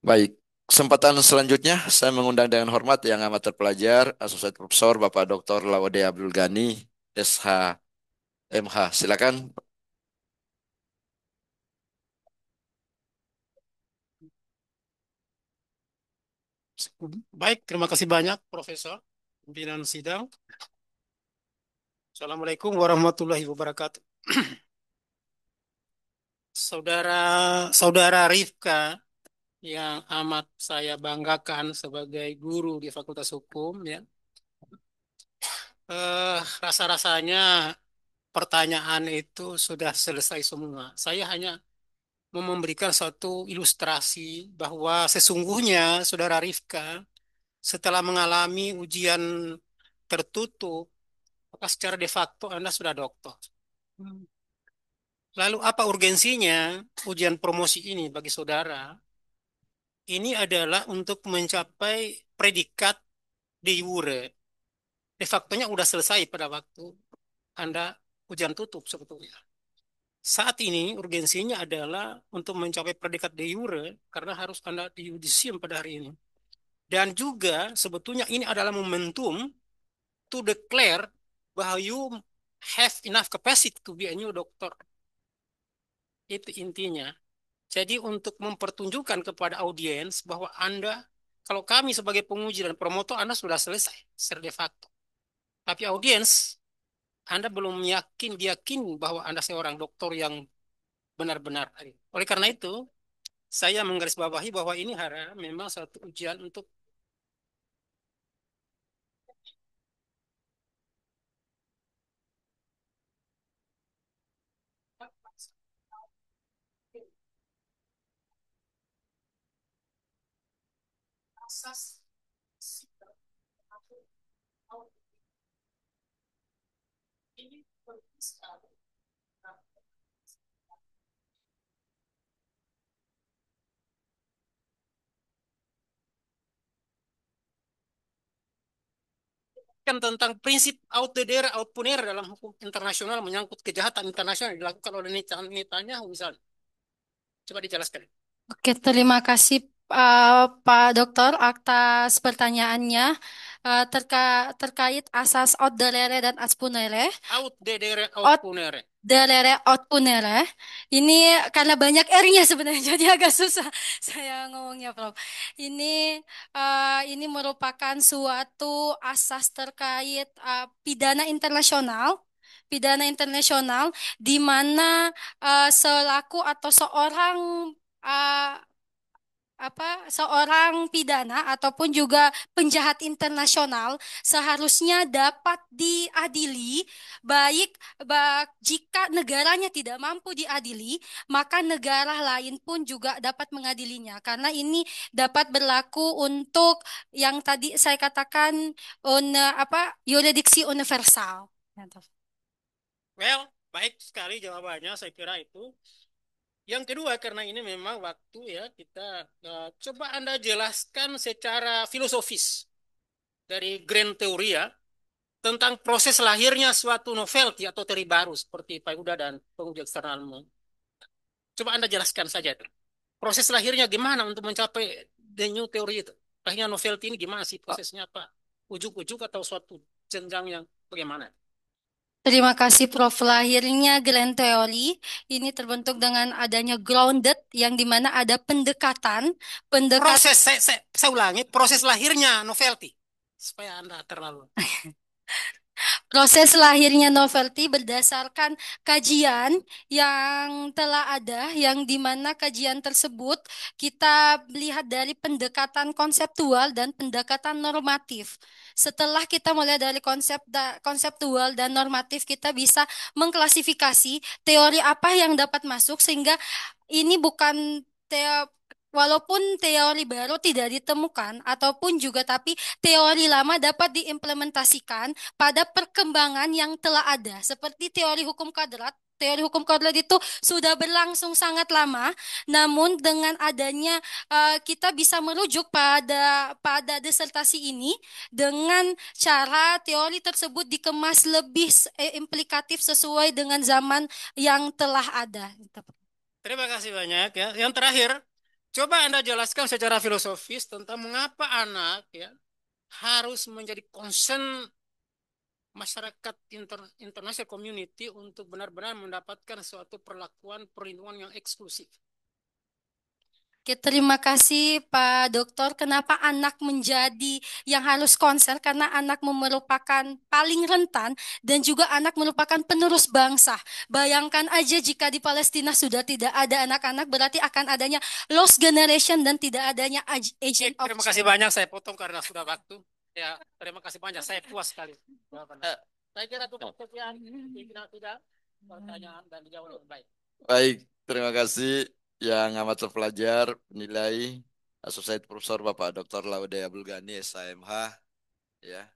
Baik, kesempatan selanjutnya saya mengundang dengan hormat yang amat terpelajar Asosiat Profesor Bapak Dr. Laude Abdul Ghani, SHMH. Silakan. Baik, terima kasih banyak Profesor pimpinan sidang. Assalamualaikum warahmatullahi wabarakatuh. Saudara Rifka yang amat saya banggakan sebagai guru di Fakultas Hukum ya. Rasa-rasanya pertanyaan itu sudah selesai semua. Saya hanya mau memberikan suatu ilustrasi bahwa sesungguhnya Saudara Rifka setelah mengalami ujian tertutup, maka secara de facto Anda sudah doktor. Lalu apa urgensinya ujian promosi ini bagi saudara? Ini adalah untuk mencapai predikat de jure. De factonya sudah selesai pada waktu Anda ujian tutup sebetulnya. Saat ini urgensinya adalah untuk mencapai predikat de jure karena harus Anda di yudisium pada hari ini. Dan juga sebetulnya ini adalah momentum to declare bahwa you have enough capacity to be a new doctor. Itu intinya. Jadi untuk mempertunjukkan kepada audiens bahwa Anda, kalau kami sebagai penguji dan promotor, Anda sudah selesai secara de facto. Tapi audiens, Anda belum yakin bahwa Anda seorang dokter yang benar-benar. Oleh karena itu, saya menggarisbawahi bahwa ini memang satu ujian untuk asas ini penting sekali. Tentang prinsip aut dedere aut punere dalam hukum internasional menyangkut kejahatan internasional yang dilakukan oleh Netanyahu misalnya. Coba dijelaskan. Oke, terima kasih Pak Dokter atas pertanyaannya terkait asas aut delere dan as punere. Aut dedere aut punere. Delere aut punere. Ini karena banyak R-nya sebenarnya jadi agak susah saya ngomongnya, Prof. Ini merupakan suatu asas terkait pidana internasional. Pidana internasional di mana selaku atau uh, seorang pidana ataupun juga penjahat internasional seharusnya dapat diadili jika negaranya tidak mampu diadili, maka negara lain pun juga dapat mengadilinya karena ini dapat berlaku untuk yang tadi saya katakan yurisdiksi universal. Well, baik sekali jawabannya, saya kira itu. Yang kedua, karena ini memang waktu ya, kita coba Anda jelaskan secara filosofis dari grand teori ya, tentang proses lahirnya suatu novelty atau teori baru seperti Pak Huda dan penguji eksternalmu. Coba Anda jelaskan saja itu. Proses lahirnya gimana untuk mencapai the new teori itu? Lahirnya novelty ini gimana sih prosesnya apa? ujuk-ujuk atau suatu jenjang yang bagaimana? Terima kasih Prof. Lahirnya grand theory ini terbentuk dengan adanya grounded yang dimana ada pendekatan, Proses, saya ulangi, proses lahirnya novelty. Supaya Anda terlalu. proses lahirnya novelty berdasarkan kajian yang telah ada, yang dimana kajian tersebut kita melihat dari pendekatan konseptual dan pendekatan normatif. Setelah kita mulai dari konseptual dan normatif, kita bisa mengklasifikasi teori apa yang dapat masuk sehingga ini bukan walaupun teori baru tidak ditemukan ataupun juga tapi teori lama dapat diimplementasikan pada perkembangan yang telah ada. Seperti teori hukum kodrat. Teori hukum kodrat itu sudah berlangsung sangat lama, namun dengan adanya kita bisa merujuk pada disertasi ini dengan cara teori tersebut dikemas lebih implikatif sesuai dengan zaman yang telah ada. Terima kasih banyak ya. Yang terakhir, coba Anda jelaskan secara filosofis tentang mengapa anak ya harus menjadi concern masyarakat international community untuk benar-benar mendapatkan suatu perlakuan perlindungan yang eksklusif. Oke, terima kasih Pak Dokter. Kenapa anak menjadi yang harus konser? Karena anak merupakan paling rentan dan juga anak merupakan penerus bangsa. Bayangkan aja jika di Palestina sudah tidak ada anak-anak, berarti akan adanya lost generation dan tidak adanya agent of Terima kasih banyak, saya potong karena sudah waktu. Ya, terima kasih banyak, saya puas sekali. Saya kira cukup sekian, tidak pertanyaan dan dijawab dengan baik. Baik, terima kasih yang amat terpelajar, penilai Associate Profesor Bapak Dr. Laude Abdul Ghani, SHMH, ya.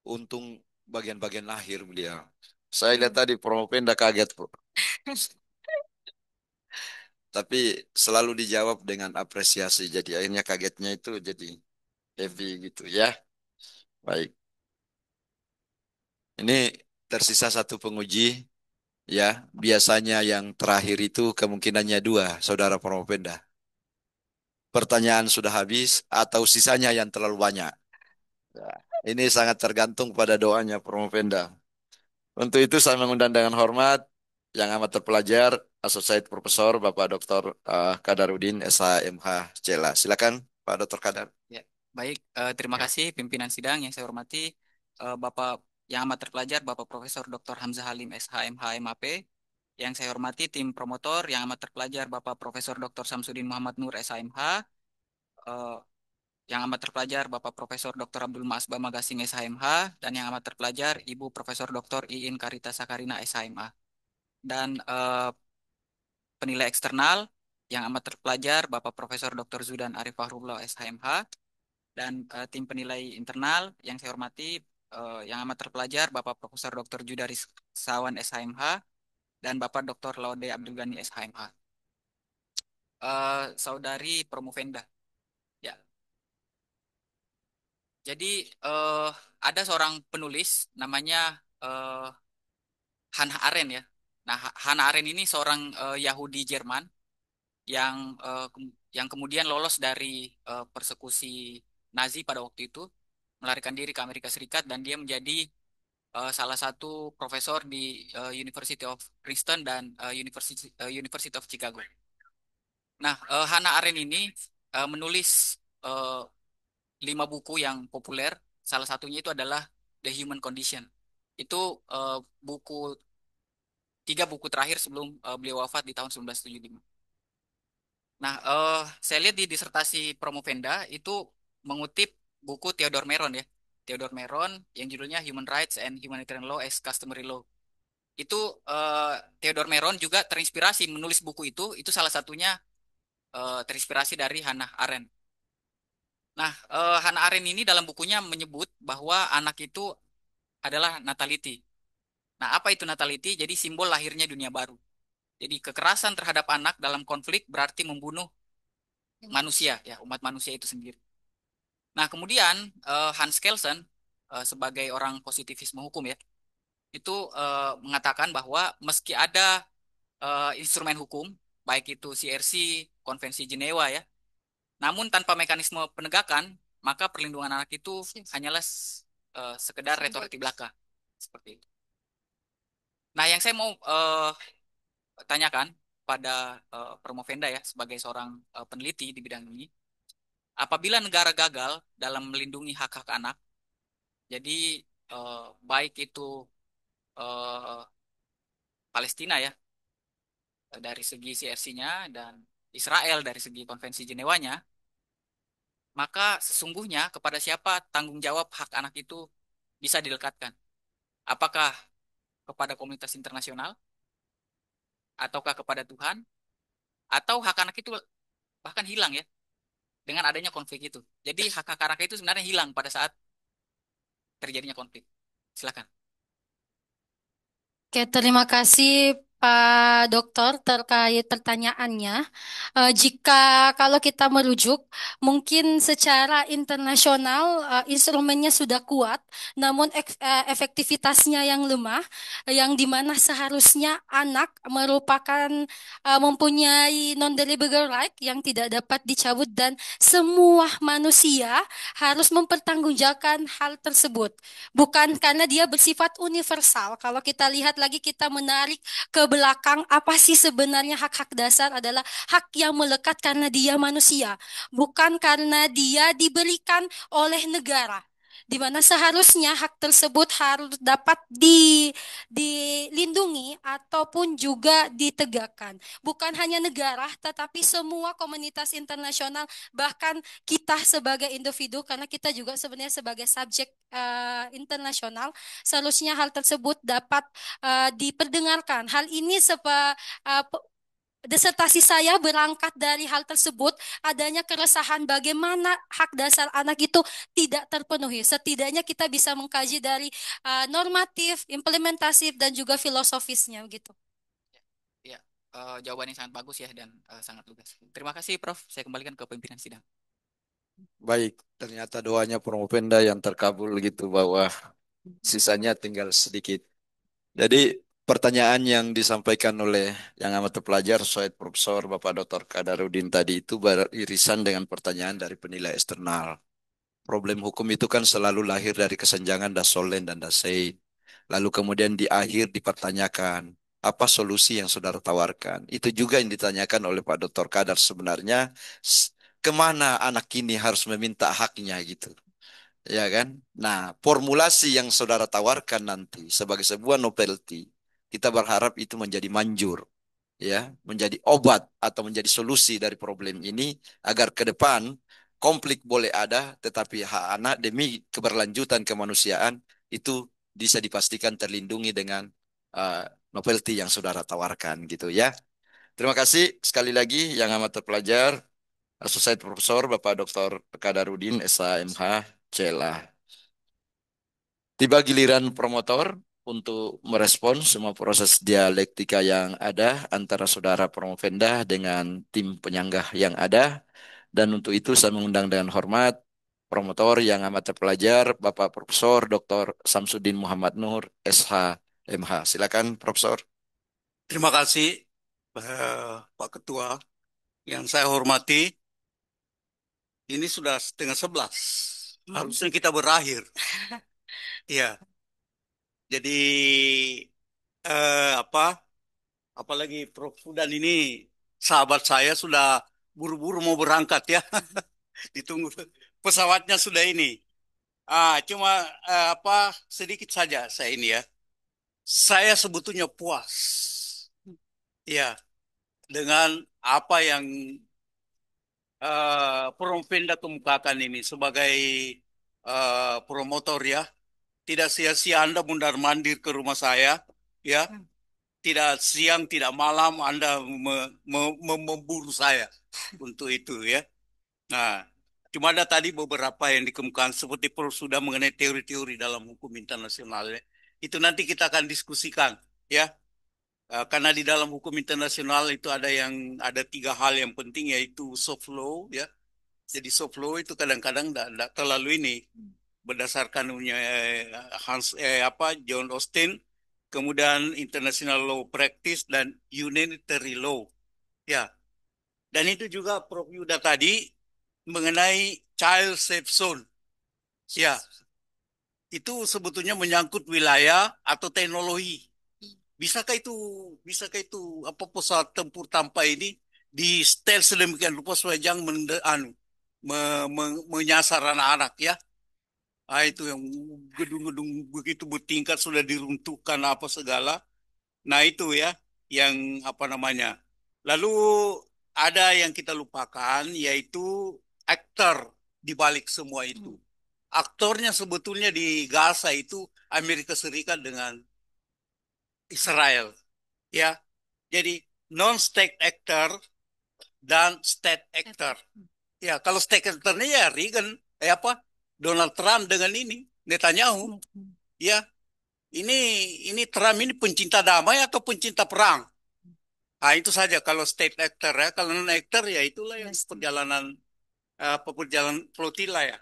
Untung bagian-bagian akhir beliau. Saya lihat tadi Promopenda kaget, Bro. Tapi selalu dijawab dengan apresiasi. Jadi akhirnya kagetnya itu jadi happy gitu ya. Baik. Ini tersisa satu penguji. Ya, biasanya yang terakhir itu kemungkinannya dua, Saudara Promopenda. Pertanyaan sudah habis atau sisanya yang terlalu banyak. Ya, ini sangat tergantung pada doanya Promopenda. Untuk itu saya mengundang dengan hormat yang amat terpelajar, Associate Profesor Bapak Dr. Kadarudin, SHMH Cela. Silakan Pak Dr. Kadar. Ya, baik. Terima kasih pimpinan sidang yang saya hormati, Bapak yang amat terpelajar, Bapak Profesor Dr. Hamzah Halim, SHMH MAP. Yang saya hormati tim promotor yang amat terpelajar, Bapak Profesor Dr. Samsudin Muhammad Nur, SHMH. Yang amat terpelajar, Bapak Profesor Dr. Abdul Masbah Magasing, SHMH. Dan yang amat terpelajar, Ibu Profesor Dr. Iin Karita Sakarina, SHMH. Dan penilai eksternal yang amat terpelajar, Bapak Profesor Dr. Zudan Arif Fahrullah, SHMH. Dan tim penilai internal yang saya hormati, yang amat terpelajar, Bapak Profesor Dr. Judaris Sawan, SHMH. Dan Bapak Dr. Laude Abdul Ghani, SHMH. Saudari Promovenda. Ya. Jadi ada seorang penulis namanya Hannah Arendt ya. Nah, Hannah Arendt ini seorang Yahudi Jerman yang kemudian lolos dari persekusi Nazi pada waktu itu, melarikan diri ke Amerika Serikat dan dia menjadi salah satu profesor di University of Princeton dan University of Chicago. Nah, Hannah Arendt ini menulis 5 buku yang populer. Salah satunya itu adalah The Human Condition. Itu 3 buku terakhir sebelum beliau wafat di tahun 1975. Nah, saya lihat di disertasi Promovenda itu mengutip buku Theodor Meron ya. Theodor Meron yang judulnya Human Rights and Humanitarian Law as Customary Law. Itu Theodor Meron juga terinspirasi menulis buku itu salah satunya terinspirasi dari Hannah Arendt. Nah, Hannah Arendt ini dalam bukunya menyebut bahwa anak itu adalah natality. Nah, apa itu natality? Jadi simbol lahirnya dunia baru. Jadi kekerasan terhadap anak dalam konflik berarti membunuh manusia, ya umat manusia itu sendiri. Nah, kemudian Hans Kelsen sebagai orang positivisme hukum ya, itu mengatakan bahwa meski ada instrumen hukum, baik itu CRC, Konvensi Jenewa ya, namun tanpa mekanisme penegakan, maka perlindungan anak itu hanyalah sekedar retorik belaka seperti itu. Nah, yang saya mau tanyakan pada Promovenda ya sebagai seorang peneliti di bidang ini, apabila negara gagal dalam melindungi hak-hak anak, jadi baik itu eh, Palestina ya dari segi CRC-nya dan Israel dari segi Konvensi Jenewanya, maka sesungguhnya kepada siapa tanggung jawab hak anak itu bisa dilekatkan? Apakah kepada komunitas internasional, ataukah kepada Tuhan, atau hak anak itu bahkan hilang ya dengan adanya konflik itu. Jadi hak-hak anak itu sebenarnya hilang pada saat terjadinya konflik. Silakan. Oke, terima kasih Pak Dokter terkait pertanyaannya. Jika kalau kita merujuk, mungkin secara internasional instrumennya sudah kuat, namun efektivitasnya yang lemah, yang dimana seharusnya anak merupakan mempunyai non-deliverable right yang tidak dapat dicabut dan semua manusia harus mempertanggungjawabkan hal tersebut. Bukan karena dia bersifat universal. Kalau kita lihat lagi, kita menarik ke belakang, apa sih sebenarnya hak-hak dasar adalah hak yang melekat karena dia manusia, bukan karena dia diberikan oleh negara. Di mana seharusnya hak tersebut harus dapat dilindungi ataupun juga ditegakkan. Bukan hanya negara, tetapi semua komunitas internasional, bahkan kita sebagai individu, karena kita juga sebenarnya sebagai subjek internasional, seharusnya hal tersebut dapat diperdengarkan. Hal ini disertasi saya berangkat dari hal tersebut, adanya keresahan bagaimana hak dasar anak itu tidak terpenuhi. Setidaknya kita bisa mengkaji dari normatif, implementatif, dan juga filosofisnya gitu. Ya, jawabannya sangat bagus ya dan sangat lugas. Terima kasih Prof. Saya kembalikan ke pimpinan sidang. Baik, ternyata doanya Promovenda yang terkabul gitu bahwa sisanya tinggal sedikit. Jadi pertanyaan yang disampaikan oleh yang amat terpelajar Soed Profesor Bapak Dr. Kadarudin tadi itu beririsan dengan pertanyaan dari penilai eksternal. Problem hukum itu kan selalu lahir dari kesenjangan Dasolen dan Dasein. Lalu kemudian di akhir dipertanyakan, apa solusi yang saudara tawarkan? Itu juga yang ditanyakan oleh Pak Dr. Kadar sebenarnya, kemana anak ini harus meminta haknya gitu. Ya kan? Nah, formulasi yang saudara tawarkan nanti sebagai sebuah novelty, kita berharap itu menjadi manjur, ya, menjadi obat atau menjadi solusi dari problem ini agar ke depan konflik boleh ada, tetapi hak anak demi keberlanjutan kemanusiaan itu bisa dipastikan terlindungi dengan novelty yang saudara tawarkan gitu ya. Terima kasih sekali lagi yang amat terpelajar, Associate Profesor Bapak Dr. Kadarudin SHMH Celah. Tiba giliran promotor untuk merespon semua proses dialektika yang ada antara saudara Promovenda dengan tim penyanggah yang ada. Dan untuk itu saya mengundang dengan hormat promotor yang amat terpelajar, Bapak Profesor Dr. Samsudin Muhammad Nur, SH, MH. Silakan, Profesor. Terima kasih, Pak Ketua. Yang saya hormati, ini sudah setengah 11. Harusnya kita berakhir. Ya, jadi apalagi Prof. Fudan ini sahabat saya sudah buru-buru mau berangkat ya. Ditunggu pesawatnya sudah ini. Cuma sedikit saja saya ini ya. Saya sebetulnya puas ya dengan apa yang Prof. Penda kemukakan ini sebagai promotor ya. Tidak sia-sia Anda mundar-mandir ke rumah saya ya. Tidak siang, tidak malam Anda memburu saya untuk itu ya. Nah, cuma ada tadi beberapa yang dikemukakan seperti Prof sudah mengenai teori-teori dalam hukum internasional ya. Itu nanti kita akan diskusikan ya. Karena di dalam hukum internasional itu ada 3 hal yang penting yaitu soft law ya. Jadi soft law itu kadang-kadang tidak terlalu ini berdasarkan John Austin, kemudian international law practice dan unitary law ya. Dan itu juga Prof Yuda tadi mengenai child safe zone. Ya, itu sebetulnya menyangkut wilayah atau teknologi. Bisakah itu apa pesawat tempur tanpa ini di setel sedemikian rupa supaya jangan menyasar anak-anak ya. Ah, itu yang gedung-gedung begitu bertingkat sudah diruntuhkan apa segala. Nah itu ya yang apa namanya. Lalu ada yang kita lupakan yaitu aktor di balik semua itu. Aktornya sebetulnya di Gaza itu Amerika Serikat dengan Israel. Ya, jadi non-state actor dan state actor. Ya, kalau state actornya ya Reagan, apa Donald Trump dengan ini Netanyahu. Ya, ini Trump ini pencinta damai atau pencinta perang? Ah itu saja kalau state actor ya. Kalau non actor ya itulah yang perjalanan perjalanan flotilla ya.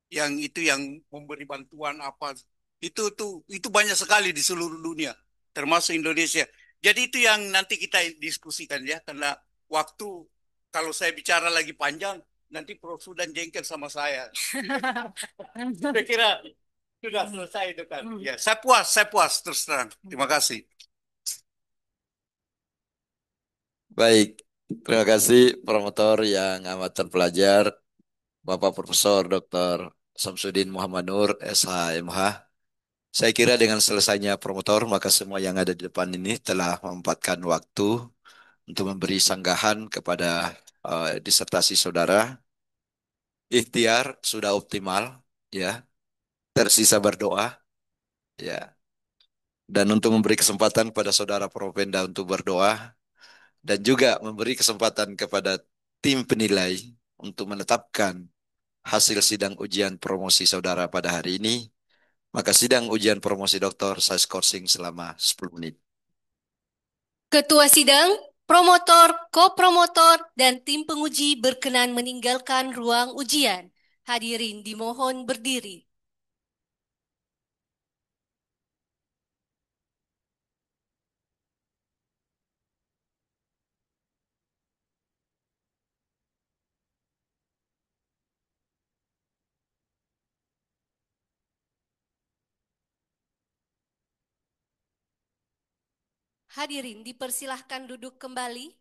Yang itu yang memberi bantuan apa itu banyak sekali di seluruh dunia termasuk Indonesia. Jadi itu yang nanti kita diskusikan ya karena waktu kalau saya bicara lagi panjang nanti Prof Sudan jengkel sama saya. Saya kira sudah selesai itu kan. Ya, saya puas terus terang. Terima kasih. Baik, terima kasih promotor yang amat terpelajar, Bapak Profesor Dr. Samsudin Muhammad Nur, SHMH. Saya kira dengan selesainya promotor, maka semua yang ada di depan ini telah menyempatkan waktu untuk memberi sanggahan kepada disertasi saudara. Ikhtiar sudah optimal, ya. Tersisa berdoa, ya. Dan untuk memberi kesempatan pada saudara Propenda untuk berdoa, dan juga memberi kesempatan kepada tim penilai untuk menetapkan hasil sidang ujian promosi saudara pada hari ini, maka sidang ujian promosi doktor saya skorsing selama 10 menit. Ketua sidang, promotor, kopromotor, dan tim penguji berkenan meninggalkan ruang ujian. Hadirin dimohon berdiri. Hadirin dipersilahkan duduk kembali.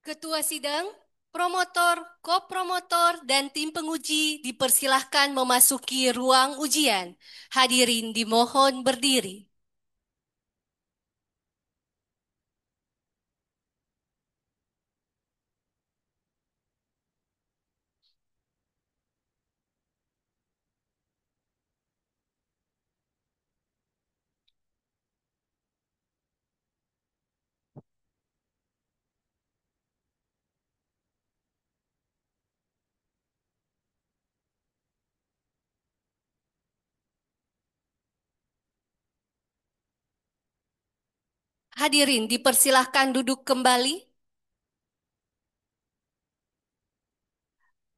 Ketua sidang, promotor, kopromotor, dan tim penguji dipersilahkan memasuki ruang ujian. Hadirin dimohon berdiri. Hadirin dipersilahkan duduk kembali.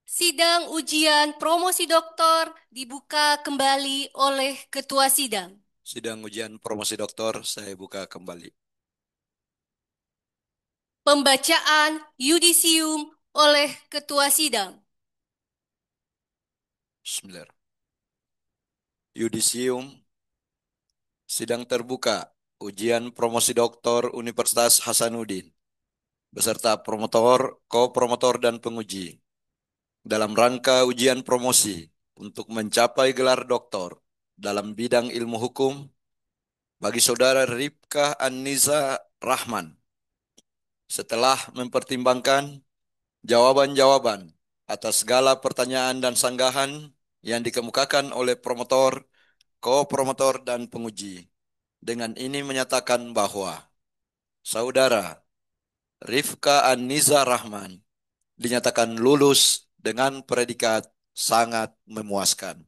Sidang ujian promosi doktor dibuka kembali oleh Ketua Sidang. Sidang ujian promosi doktor saya buka kembali. Pembacaan yudisium oleh Ketua Sidang. Bismillah. Yudisium, sidang terbuka, ujian promosi doktor Universitas Hasanuddin, beserta promotor, kopromotor, dan penguji. Dalam rangka ujian promosi untuk mencapai gelar doktor dalam bidang ilmu hukum bagi saudara Rifkah An-Niza Rahman. Setelah mempertimbangkan jawaban-jawaban atas segala pertanyaan dan sanggahan yang dikemukakan oleh promotor, ko-promotor, dan penguji. Dengan ini menyatakan bahwa Saudara Rifka Aniza Rahman dinyatakan lulus dengan predikat sangat memuaskan.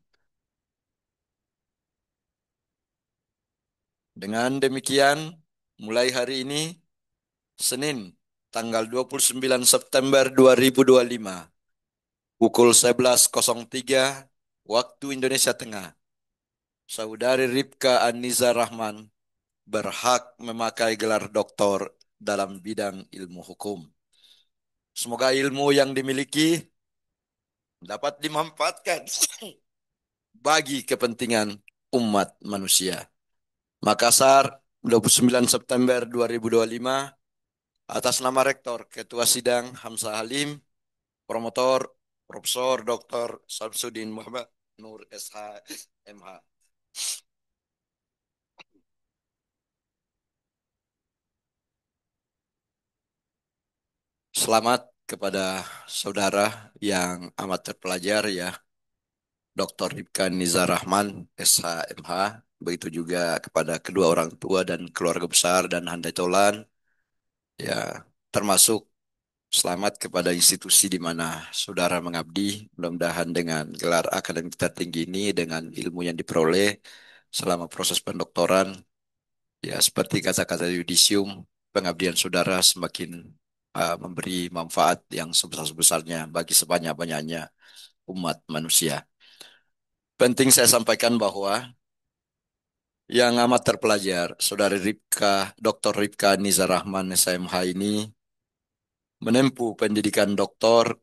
Dengan demikian, mulai hari ini, Senin, tanggal 29 September 2025, pukul 11.03 waktu Indonesia Tengah, Saudari Rifka Aniza Rahman berhak memakai gelar doktor dalam bidang ilmu hukum. Semoga ilmu yang dimiliki dapat dimanfaatkan bagi kepentingan umat manusia. Makassar, 29 September 2025, atas nama Rektor, Ketua Sidang Hamzah Halim, Promotor Profesor Dr. Samsudin Muhammad Nur SH MH. Selamat kepada saudara yang amat terpelajar ya, Dr. Rifka Nizar Rahman SH MH. Begitu juga kepada kedua orang tua dan keluarga besar dan handai tolan. Ya, termasuk selamat kepada institusi di mana saudara mengabdi. Mudah-mudahan dengan gelar akademik tertinggi ini, dengan ilmu yang diperoleh selama proses pendoktoran, ya seperti kata-kata yudisium, pengabdian saudara semakin memberi manfaat yang sebesar-besarnya bagi sebanyak-banyaknya umat manusia. Penting saya sampaikan bahwa yang amat terpelajar, Saudari Rifka, Dr. Rifka Nizar Rahman SMH ini menempuh pendidikan doktor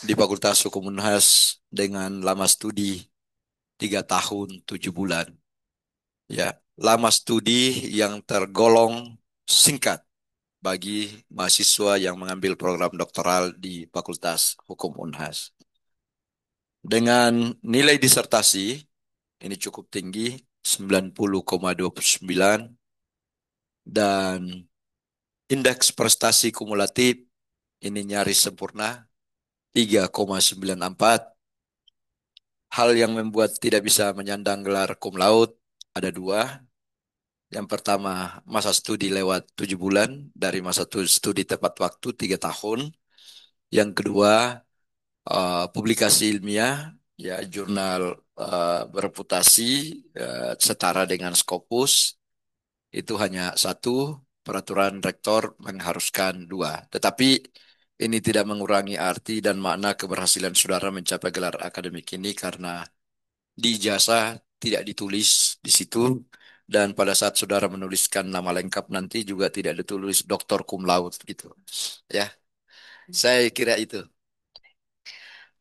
di Fakultas Hukum Unhas dengan lama studi 3 tahun 7 bulan. Ya, lama studi yang tergolong singkat bagi mahasiswa yang mengambil program doktoral di Fakultas Hukum Unhas. Dengan nilai disertasi ini cukup tinggi, 90,29, dan indeks prestasi kumulatif ini nyaris sempurna, 3,94. Hal yang membuat tidak bisa menyandang gelar cum laude ada dua. Yang pertama, masa studi lewat 7 bulan dari masa studi tepat waktu 3 tahun. Yang kedua, publikasi ilmiah, ya jurnal bereputasi setara dengan Scopus, itu hanya satu. Peraturan rektor mengharuskan dua. Tetapi ini tidak mengurangi arti dan makna keberhasilan saudara mencapai gelar akademik ini karena di ijazah tidak ditulis di situ, dan pada saat saudara menuliskan nama lengkap nanti juga tidak ditulis Dr. Cum Laude gitu. Ya, saya kira itu.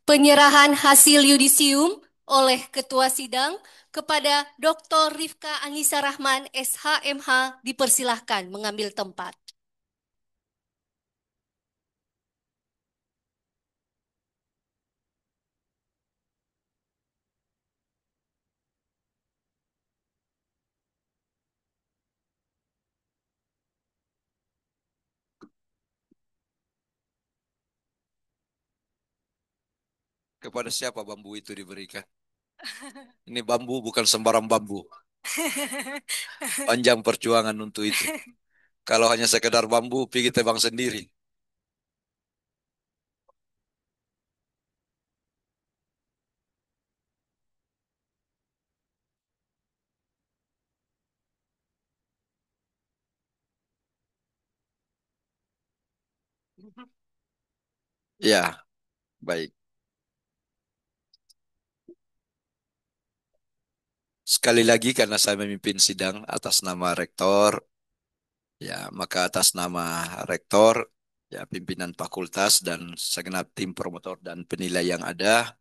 Penyerahan hasil yudisium oleh Ketua Sidang kepada Dr. Rifka Anissa Rahman SHMH dipersilahkan mengambil tempat. Kepada siapa bambu itu diberikan? Ini bambu bukan sembarang bambu. Panjang perjuangan untuk itu. Kalau hanya sekedar bambu, pergi tebang sendiri. Ya, baik. Sekali lagi karena saya memimpin sidang atas nama rektor, ya maka atas nama rektor, ya pimpinan fakultas dan segenap tim promotor dan penilai yang ada,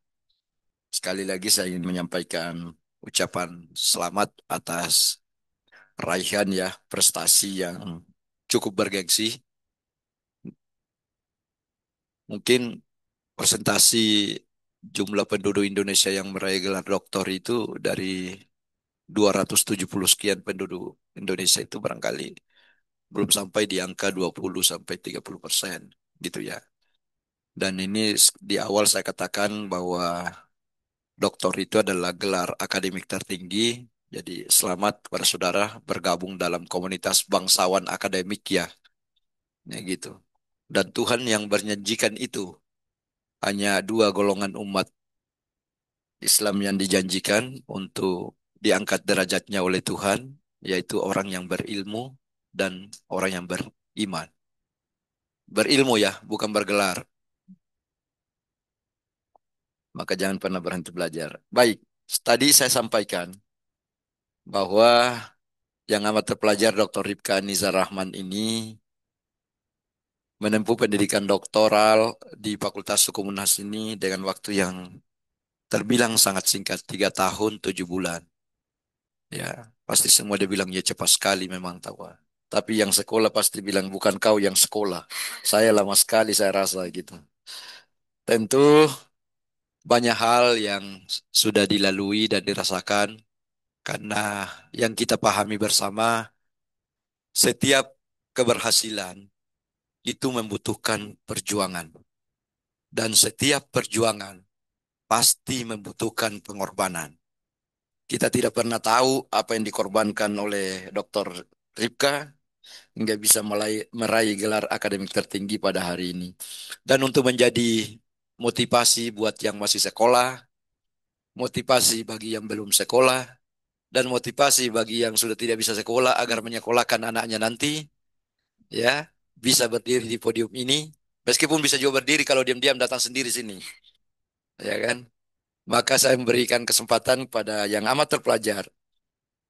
sekali lagi saya ingin menyampaikan ucapan selamat atas raihan ya prestasi yang cukup bergengsi. Mungkin presentasi jumlah penduduk Indonesia yang meraih gelar doktor itu dari 270 sekian penduduk Indonesia itu barangkali belum sampai di angka 20 sampai 30% gitu ya. Dan ini di awal saya katakan bahwa doktor itu adalah gelar akademik tertinggi. Jadi selamat kepada saudara bergabung dalam komunitas bangsawan akademik ya. Ya gitu. Dan Tuhan yang berjanjikan itu hanya dua golongan umat Islam yang dijanjikan untuk diangkat derajatnya oleh Tuhan, yaitu orang yang berilmu dan orang yang beriman. Berilmu ya, bukan bergelar. Maka jangan pernah berhenti belajar. Baik, tadi saya sampaikan bahwa yang amat terpelajar Dr. Ripka Nizar Rahman ini menempuh pendidikan doktoral di Fakultas Hukum Unhas ini dengan waktu yang terbilang sangat singkat, 3 tahun 7 bulan. Ya, pasti semua dia bilang ya cepat sekali memang tahu. Tapi yang sekolah pasti bilang bukan kau yang sekolah. Saya lama sekali saya rasa gitu. Tentu banyak hal yang sudah dilalui dan dirasakan karena yang kita pahami bersama setiap keberhasilan itu membutuhkan perjuangan. Dan setiap perjuangan pasti membutuhkan pengorbanan. Kita tidak pernah tahu apa yang dikorbankan oleh Dr. Ripka hingga bisa meraih gelar akademik tertinggi pada hari ini. Dan untuk menjadi motivasi buat yang masih sekolah, motivasi bagi yang belum sekolah, dan motivasi bagi yang sudah tidak bisa sekolah agar menyekolahkan anaknya nanti, ya bisa berdiri di podium ini. Meskipun bisa juga berdiri kalau diam-diam datang sendiri sini, ya kan? Maka saya memberikan kesempatan pada yang amat terpelajar,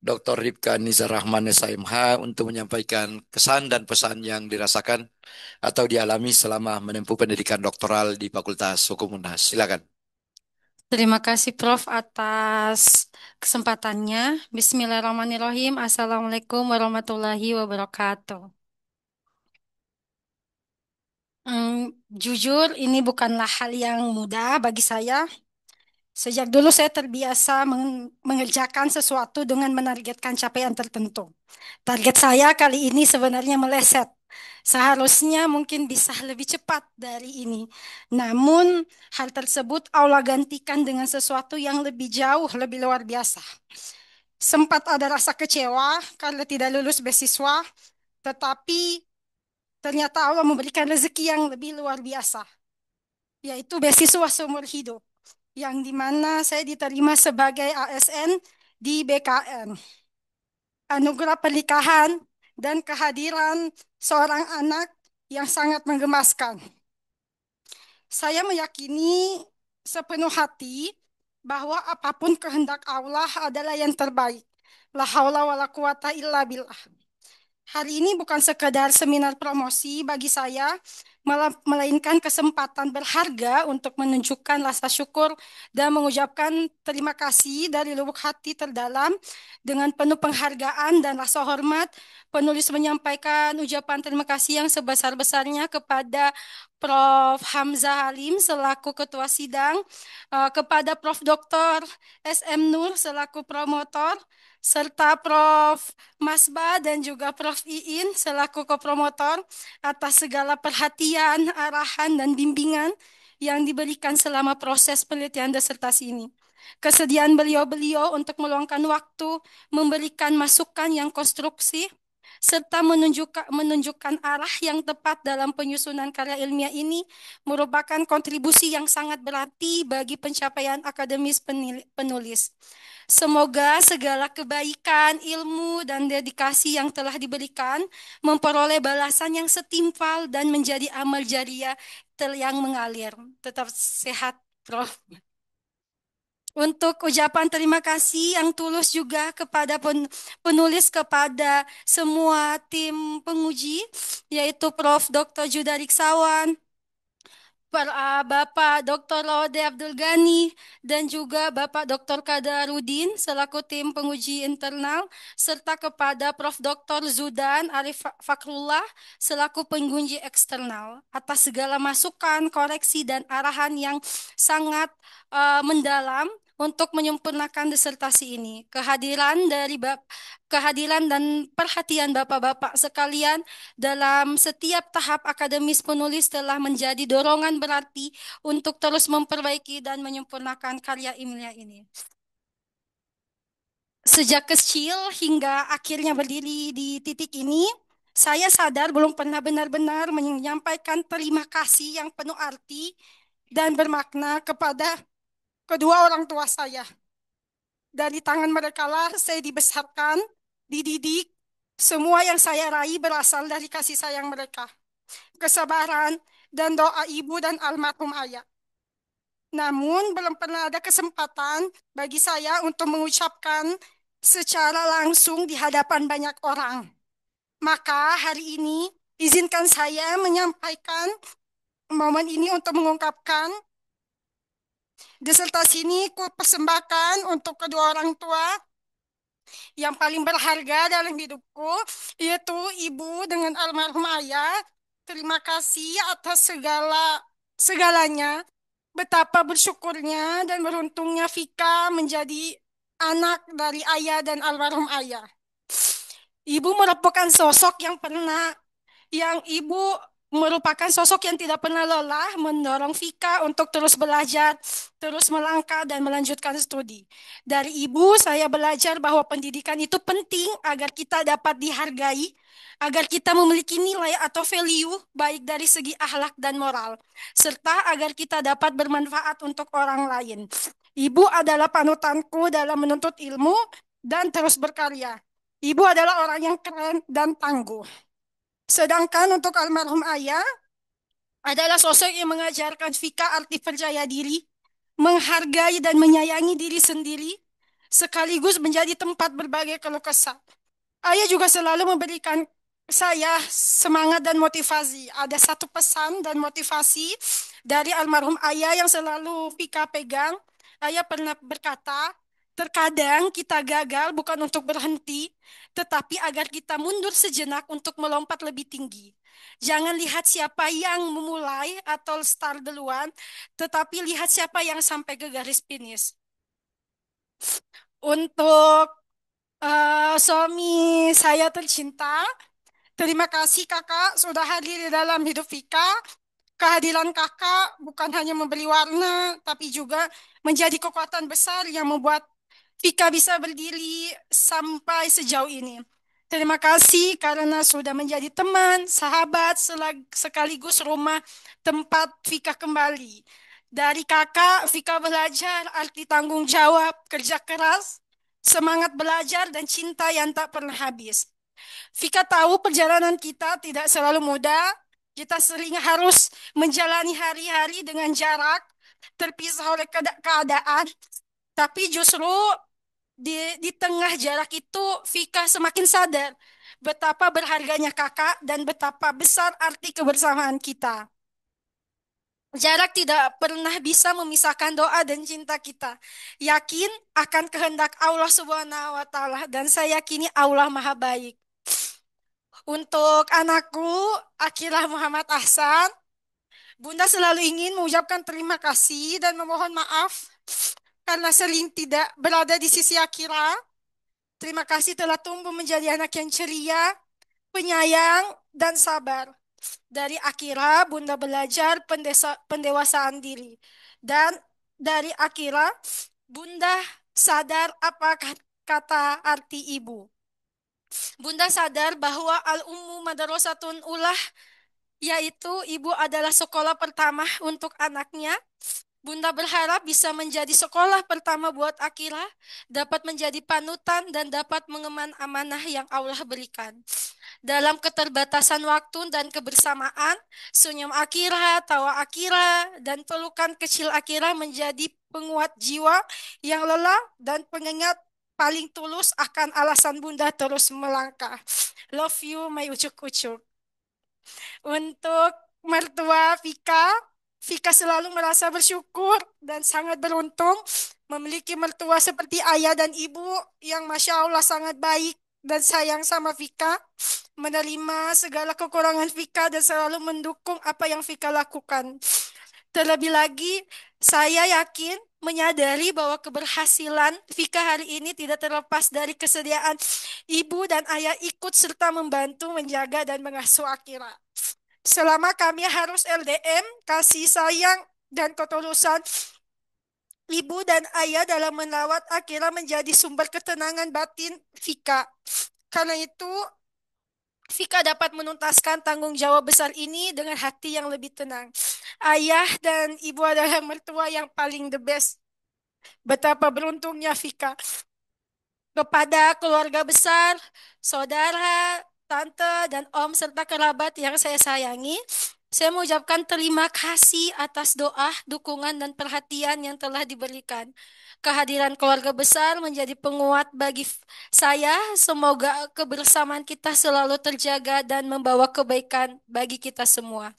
Dr. Ripka Nizar Rahman SHMH untuk menyampaikan kesan dan pesan yang dirasakan atau dialami selama menempuh pendidikan doktoral di Fakultas Hukum Unhas. Silakan. Terima kasih Prof atas kesempatannya. Bismillahirrahmanirrahim. Assalamualaikum warahmatullahi wabarakatuh. Jujur, ini bukanlah hal yang mudah bagi saya. Sejak dulu saya terbiasa mengerjakan sesuatu dengan menargetkan capaian tertentu. Target saya kali ini sebenarnya meleset. Seharusnya mungkin bisa lebih cepat dari ini. Namun hal tersebut Allah gantikan dengan sesuatu yang lebih jauh, lebih luar biasa. Sempat ada rasa kecewa karena tidak lulus beasiswa, tetapi ternyata Allah memberikan rezeki yang lebih luar biasa, yaitu beasiswa seumur hidup, yang dimana saya diterima sebagai ASN di BKN. Anugerah pernikahan dan kehadiran seorang anak yang sangat menggemaskan. Saya meyakini sepenuh hati bahwa apapun kehendak Allah adalah yang terbaik. La haula wa la quwata illa billah. Hari ini bukan sekedar seminar promosi bagi saya, melainkan kesempatan berharga untuk menunjukkan rasa syukur dan mengucapkan terima kasih dari lubuk hati terdalam. Dengan penuh penghargaan dan rasa hormat, penulis menyampaikan ucapan terima kasih yang sebesar-besarnya kepada Prof. Hamzah Halim selaku Ketua Sidang, kepada Prof. Dr. SM Nur selaku promotor, serta Prof. Masba dan juga Prof. Iin selaku kopromotor atas segala perhatian, arahan, dan bimbingan yang diberikan selama proses penelitian disertasi ini. Kesediaan beliau-beliau untuk meluangkan waktu, memberikan masukan yang konstruksi, serta menunjukkan arah yang tepat dalam penyusunan karya ilmiah ini merupakan kontribusi yang sangat berarti bagi pencapaian akademis penulis. Semoga segala kebaikan, ilmu, dan dedikasi yang telah diberikan memperoleh balasan yang setimpal dan menjadi amal jariah yang mengalir. Tetap sehat, Prof. Untuk ucapan terima kasih yang tulus juga kepada penulis, kepada semua tim penguji, yaitu Prof. Dr. Judariksawan, Bapak Dr. Laude Abdul Ghani, dan juga Bapak Dr. Kadarudin selaku tim penguji internal, serta kepada Prof. Dr. Zudan Arif Fakrullah selaku penguji eksternal atas segala masukan, koreksi, dan arahan yang sangat mendalam untuk menyempurnakan disertasi ini. Kehadiran dan perhatian Bapak-bapak sekalian dalam setiap tahap akademis penulis telah menjadi dorongan berarti untuk terus memperbaiki dan menyempurnakan karya ilmiah ini. Sejak kecil hingga akhirnya berdiri di titik ini, saya sadar belum pernah benar-benar menyampaikan terima kasih yang penuh arti dan bermakna kepada kedua orang tua saya. Dari tangan mereka lah saya dibesarkan, dididik. Semua yang saya raih berasal dari kasih sayang mereka, kesabaran, dan doa ibu dan almarhum ayah. Namun belum pernah ada kesempatan bagi saya untuk mengucapkan secara langsung di hadapan banyak orang. Maka hari ini izinkan saya menyampaikan momen ini untuk mengungkapkan disertasi ini kupersembahkan untuk kedua orang tua yang paling berharga dalam hidupku, yaitu ibu dengan almarhum ayah. Terima kasih atas segalanya. Betapa bersyukurnya dan beruntungnya Vika menjadi anak dari ayah dan almarhum ayah. Ibu merupakan sosok yang tidak pernah lelah mendorong Vika untuk terus belajar, terus melangkah dan melanjutkan studi. Dari ibu saya belajar bahwa pendidikan itu penting agar kita dapat dihargai, agar kita memiliki nilai atau value baik dari segi akhlak dan moral, serta agar kita dapat bermanfaat untuk orang lain. Ibu adalah panutanku dalam menuntut ilmu dan terus berkarya. Ibu adalah orang yang keren dan tangguh. Sedangkan untuk almarhum ayah adalah sosok yang mengajarkan Vika arti percaya diri, menghargai dan menyayangi diri sendiri, sekaligus menjadi tempat berbagai keluh kesah. Ayah juga selalu memberikan saya semangat dan motivasi. Ada satu pesan dan motivasi dari almarhum ayah yang selalu Vika pegang. Ayah pernah berkata, terkadang kita gagal bukan untuk berhenti, tetapi agar kita mundur sejenak untuk melompat lebih tinggi. Jangan lihat siapa yang memulai atau start duluan, tetapi lihat siapa yang sampai ke garis finish. Untuk suami saya tercinta, terima kasih kakak sudah hadir di dalam hidup Vika. Kehadiran kakak bukan hanya memberi warna, tapi juga menjadi kekuatan besar yang membuat Vika bisa berdiri sampai sejauh ini. Terima kasih karena sudah menjadi teman, sahabat, sekaligus rumah tempat Vika kembali. Dari kakak, Vika belajar arti tanggung jawab, kerja keras, semangat belajar, dan cinta yang tak pernah habis. Vika tahu perjalanan kita tidak selalu mudah. Kita sering harus menjalani hari-hari dengan jarak, terpisah oleh keadaan. Tapi justru di tengah jarak itu, Vika semakin sadar betapa berharganya kakak dan betapa besar arti kebersamaan kita. Jarak tidak pernah bisa memisahkan doa dan cinta kita. Yakin akan kehendak Allah Subhanahu wa Ta'ala, dan saya yakini Allah Maha Baik. Untuk anakku, Akila Muhammad Ahsan, Bunda selalu ingin mengucapkan terima kasih dan memohon maaf karena sering tidak berada di sisi Akila. Terima kasih telah tumbuh menjadi anak yang ceria, penyayang, dan sabar. Dari Akira, Bunda belajar pendewasaan diri. Dan dari Akira, Bunda sadar apa kata arti ibu. Bunda sadar bahwa Al-Ummu Madrasatun Ulah, yaitu ibu adalah sekolah pertama untuk anaknya. Bunda berharap bisa menjadi sekolah pertama buat Akira, dapat menjadi panutan dan dapat mengemban amanah yang Allah berikan. Dalam keterbatasan waktu dan kebersamaan, senyum Akira, tawa Akira, dan pelukan kecil Akira menjadi penguat jiwa yang lelah dan pengingat paling tulus akan alasan Bunda terus melangkah. Love you, my ucuk-ucuk. Untuk mertua Vika, Vika selalu merasa bersyukur dan sangat beruntung memiliki mertua seperti ayah dan ibu yang Masya Allah sangat baik dan sayang sama Vika, menerima segala kekurangan Vika dan selalu mendukung apa yang Vika lakukan. Terlebih lagi, saya yakin menyadari bahwa keberhasilan Vika hari ini tidak terlepas dari kesediaan ibu dan ayah ikut serta membantu menjaga dan mengasuh Akira. Selama kami harus LDM, kasih sayang dan ketulusan ibu dan ayah dalam merawat Akira menjadi sumber ketenangan batin Vika. Karena itu, Vika dapat menuntaskan tanggung jawab besar ini dengan hati yang lebih tenang. Ayah dan ibu adalah mertua yang paling the best. Betapa beruntungnya Vika. Kepada keluarga besar, saudara, tante, dan om, serta kerabat yang saya sayangi, saya mengucapkan terima kasih atas doa, dukungan, dan perhatian yang telah diberikan. Kehadiran keluarga besar menjadi penguat bagi saya. Semoga kebersamaan kita selalu terjaga dan membawa kebaikan bagi kita semua.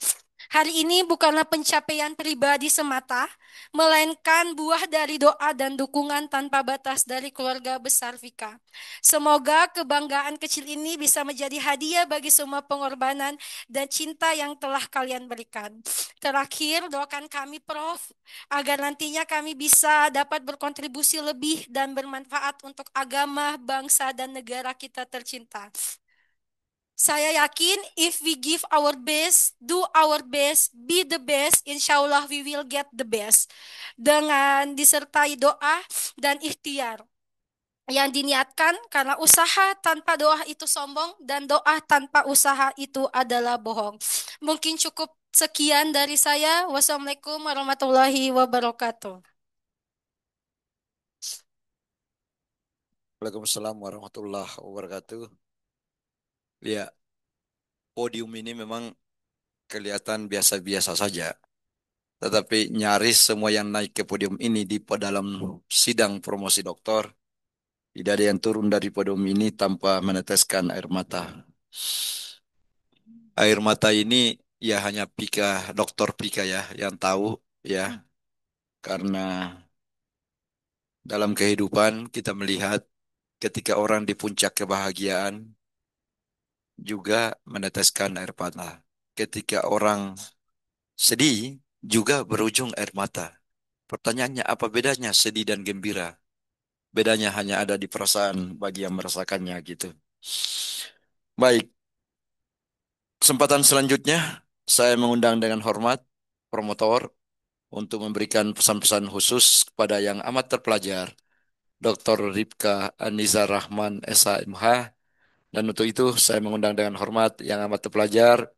Hari ini bukanlah pencapaian pribadi semata, melainkan buah dari doa dan dukungan tanpa batas dari keluarga besar Vika. Semoga kebanggaan kecil ini bisa menjadi hadiah bagi semua pengorbanan dan cinta yang telah kalian berikan. Terakhir, doakan kami, Prof, agar nantinya kami bisa dapat berkontribusi lebih dan bermanfaat untuk agama, bangsa, dan negara kita tercinta. Saya yakin if we give our best, do our best, be the best, insya Allah we will get the best. Dengan disertai doa dan ikhtiar yang diniatkan, karena usaha tanpa doa itu sombong dan doa tanpa usaha itu adalah bohong. Mungkin cukup sekian dari saya. Wassalamualaikum warahmatullahi wabarakatuh. Waalaikumsalam warahmatullahi wabarakatuh. Ya, podium ini memang kelihatan biasa-biasa saja. Tetapi nyaris semua yang naik ke podium ini di dalam sidang promosi doktor, tidak ada yang turun dari podium ini tanpa meneteskan air mata. Air mata ini ya hanya dokter Pika ya yang tahu ya. Karena dalam kehidupan kita melihat ketika orang di puncak kebahagiaan juga meneteskan air mata. Ketika orang sedih juga berujung air mata. Pertanyaannya apa bedanya sedih dan gembira? Bedanya hanya ada di perasaan bagi yang merasakannya gitu. Baik, kesempatan selanjutnya saya mengundang dengan hormat promotor untuk memberikan pesan-pesan khusus kepada yang amat terpelajar, Dr. Ripka Aniza Rahman, SHMH. Dan untuk itu saya mengundang dengan hormat yang amat terpelajar,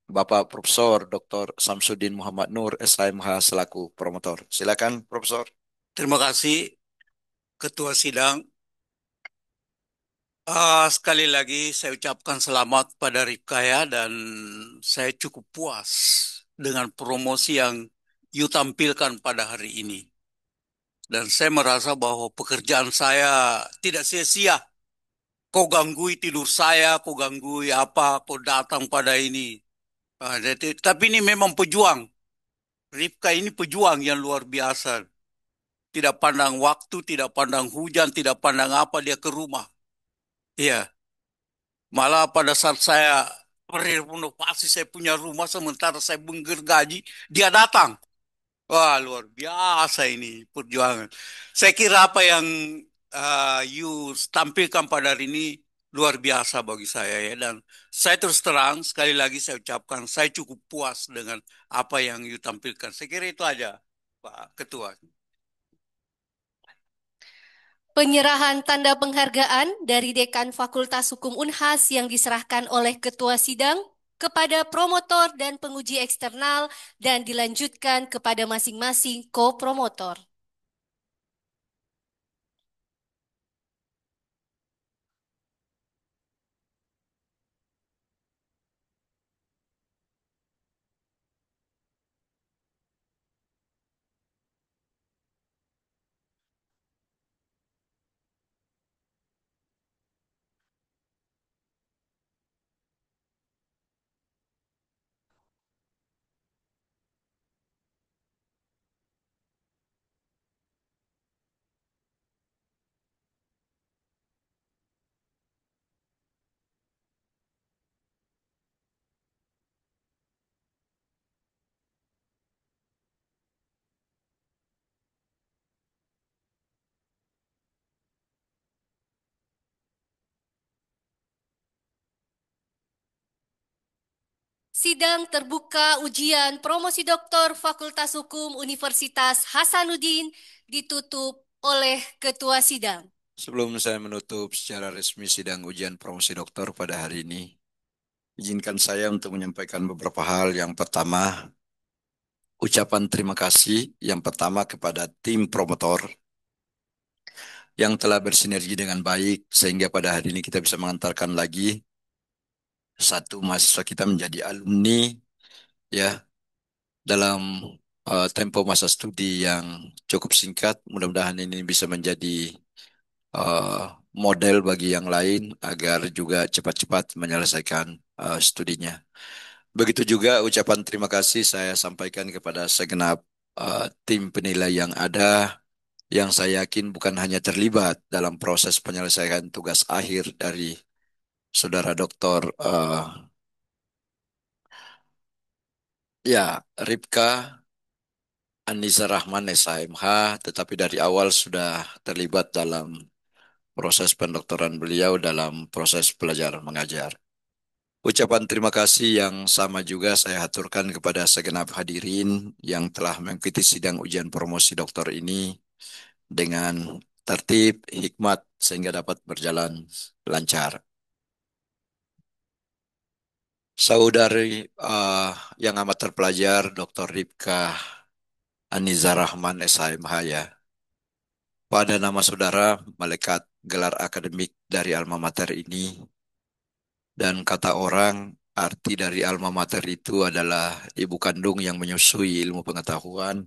Bapak Profesor Dr. Samsudin Muhammad Nur, SHMH selaku promotor. Silakan, Profesor. Terima kasih, Ketua Sidang. Sekali lagi saya ucapkan selamat pada Ripkaya dan saya cukup puas dengan promosi yang you tampilkan pada hari ini. Dan saya merasa bahwa pekerjaan saya tidak sia-sia. Kau ganggui tidur saya, kau ganggui apa, kau datang pada ini. Tapi ini memang pejuang. Ripka ini pejuang yang luar biasa. Tidak pandang waktu, tidak pandang hujan, tidak pandang apa, dia ke rumah. Iya. Malah pada saat saya renovasi saya punya rumah, sementara saya menggergaji, dia datang. Wah, luar biasa ini perjuangan. Saya kira apa yang you tampilkan pada hari ini luar biasa bagi saya ya. Dan saya terus terang, sekali lagi saya ucapkan, saya cukup puas dengan apa yang you tampilkan. Saya kira itu aja, Pak Ketua. Penyerahan tanda penghargaan dari Dekan Fakultas Hukum Unhas yang diserahkan oleh Ketua Sidang kepada promotor dan penguji eksternal dan dilanjutkan kepada masing-masing ko-promotor. Sidang terbuka ujian promosi doktor Fakultas Hukum Universitas Hasanuddin ditutup oleh Ketua Sidang. Sebelum saya menutup secara resmi sidang ujian promosi doktor pada hari ini, izinkan saya untuk menyampaikan beberapa hal. Yang pertama, ucapan terima kasih yang pertama kepada tim promotor yang telah bersinergi dengan baik sehingga pada hari ini kita bisa mengantarkan lagi satu mahasiswa kita menjadi alumni ya dalam tempo masa studi yang cukup singkat. Mudah-mudahan ini bisa menjadi eh, model bagi yang lain agar juga cepat-cepat menyelesaikan studinya. Begitu juga ucapan terima kasih saya sampaikan kepada segenap tim penilai yang ada, yang saya yakin bukan hanya terlibat dalam proses penyelesaian tugas akhir dari Saudara Dr. Ripka Anissa Rahman SHMH, tetapi dari awal sudah terlibat dalam proses pendoktoran beliau dalam proses belajar mengajar. Ucapan terima kasih yang sama juga saya haturkan kepada segenap hadirin yang telah mengikuti sidang ujian promosi doktor ini dengan tertib, hikmat, sehingga dapat berjalan lancar. Saudari yang amat terpelajar, Dr. Ripka Aniza Rahman SHMH ya. Pada nama saudara melekat gelar akademik dari alma mater ini, dan kata orang arti dari alma mater itu adalah ibu kandung yang menyusui ilmu pengetahuan.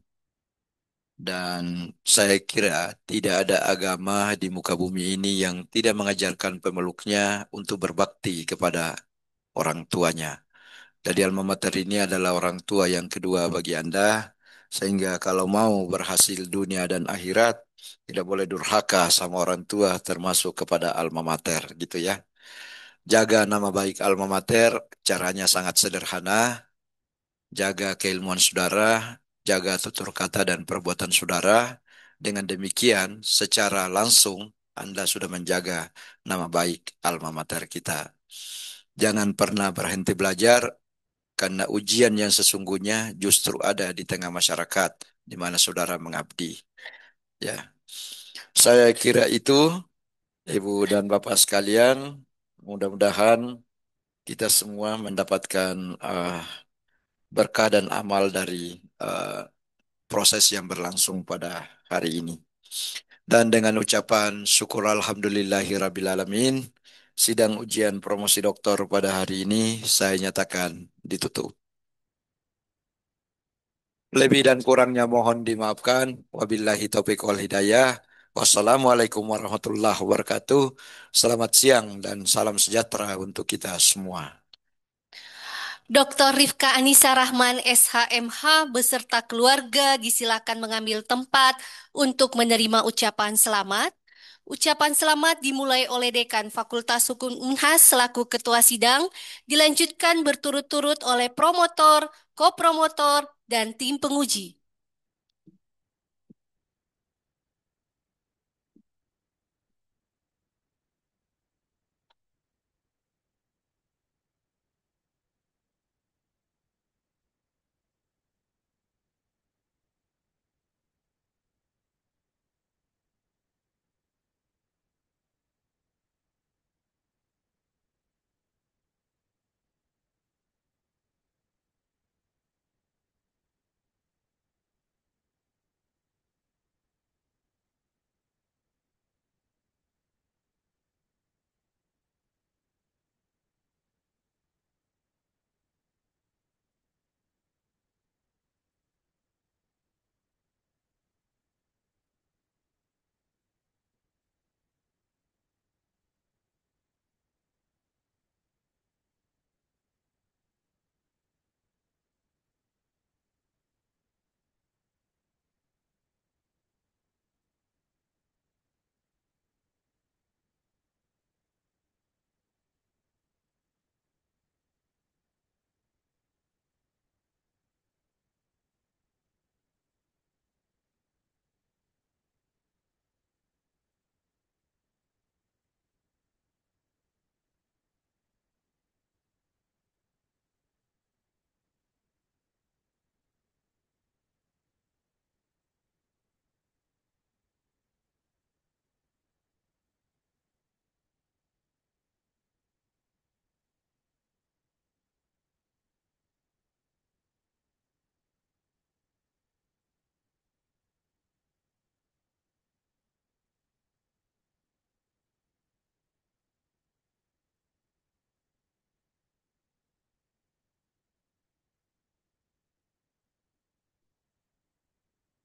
Dan saya kira tidak ada agama di muka bumi ini yang tidak mengajarkan pemeluknya untuk berbakti kepada orang tuanya. Jadi alma mater ini adalah orang tua yang kedua bagi Anda, sehingga kalau mau berhasil dunia dan akhirat, tidak boleh durhaka sama orang tua termasuk kepada alma mater gitu ya. Jaga nama baik alma mater, caranya sangat sederhana. Jaga keilmuan saudara, jaga tutur kata dan perbuatan saudara. Dengan demikian, secara langsung Anda sudah menjaga nama baik alma mater kita. Jangan pernah berhenti belajar, karena ujian yang sesungguhnya justru ada di tengah masyarakat di mana saudara mengabdi. Ya, saya kira itu, Ibu dan Bapak sekalian, mudah-mudahan kita semua mendapatkan berkah dan amal dari proses yang berlangsung pada hari ini. Dan dengan ucapan syukur alhamdulillahirrabbilalamin, sidang ujian promosi doktor pada hari ini saya nyatakan ditutup. Lebih dan kurangnya mohon dimaafkan. Wabillahi taufiq wal hidayah. Wassalamualaikum warahmatullahi wabarakatuh. Selamat siang dan salam sejahtera untuk kita semua. Dr. Rifka Anissa Rahman SHMH beserta keluarga disilakan mengambil tempat untuk menerima ucapan selamat. Ucapan selamat dimulai oleh Dekan Fakultas Hukum Unhas selaku Ketua Sidang, dilanjutkan berturut-turut oleh promotor, kopromotor, dan tim penguji.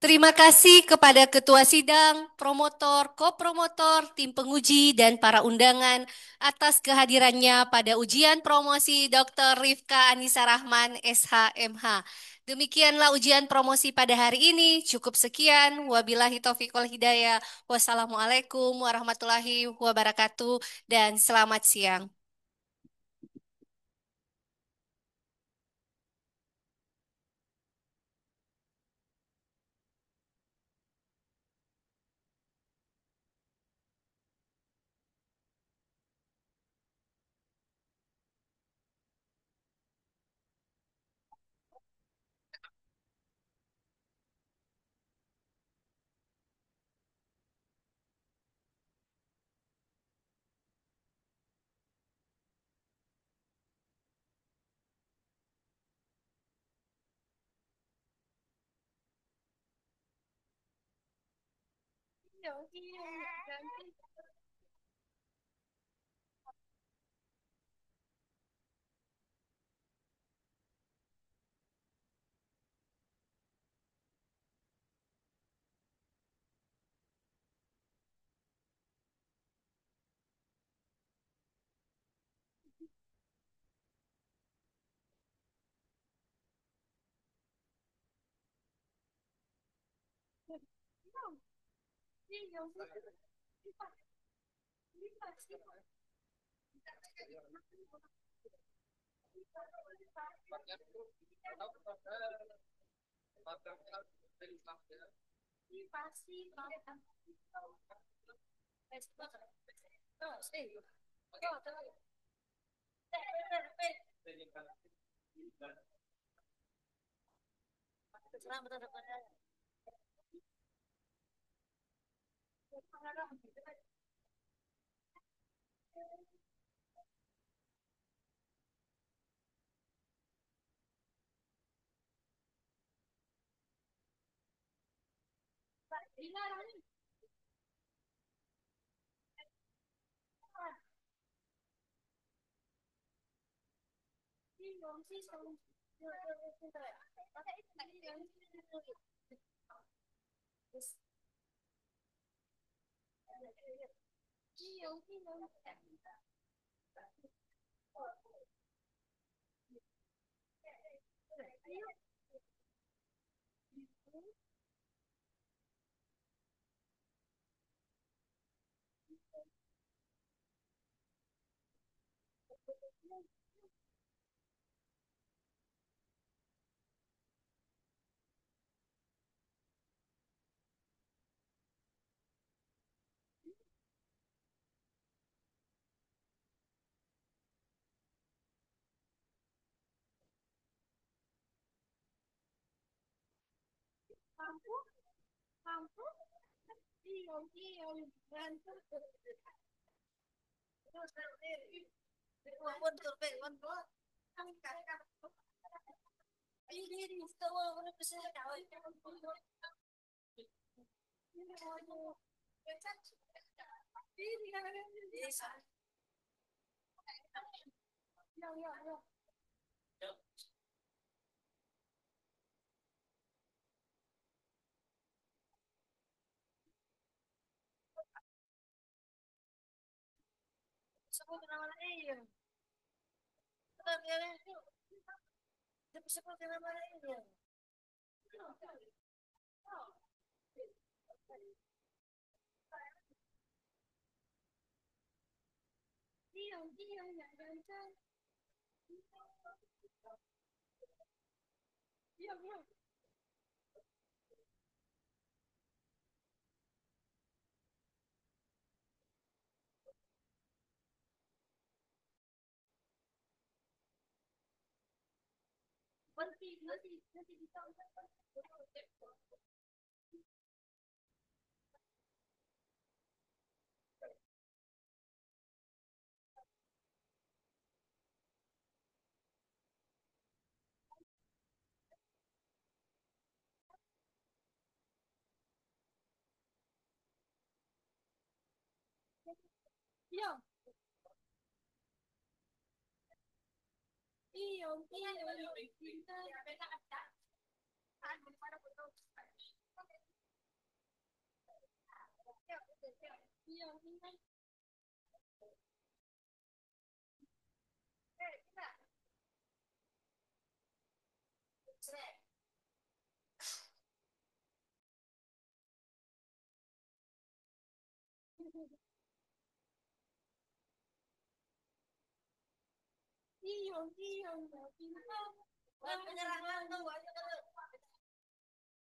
Terima kasih kepada Ketua Sidang, promotor, kopromotor, tim penguji, dan para undangan atas kehadirannya pada ujian promosi Dr. Rifka Anissa Rahman, SHMH. Demikianlah ujian promosi pada hari ini. Cukup sekian. Wabillahi taufiq wal hidayah. Wassalamualaikum warahmatullahi wabarakatuh dan selamat siang.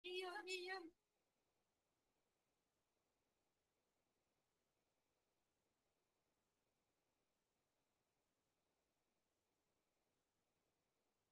Iya, iya.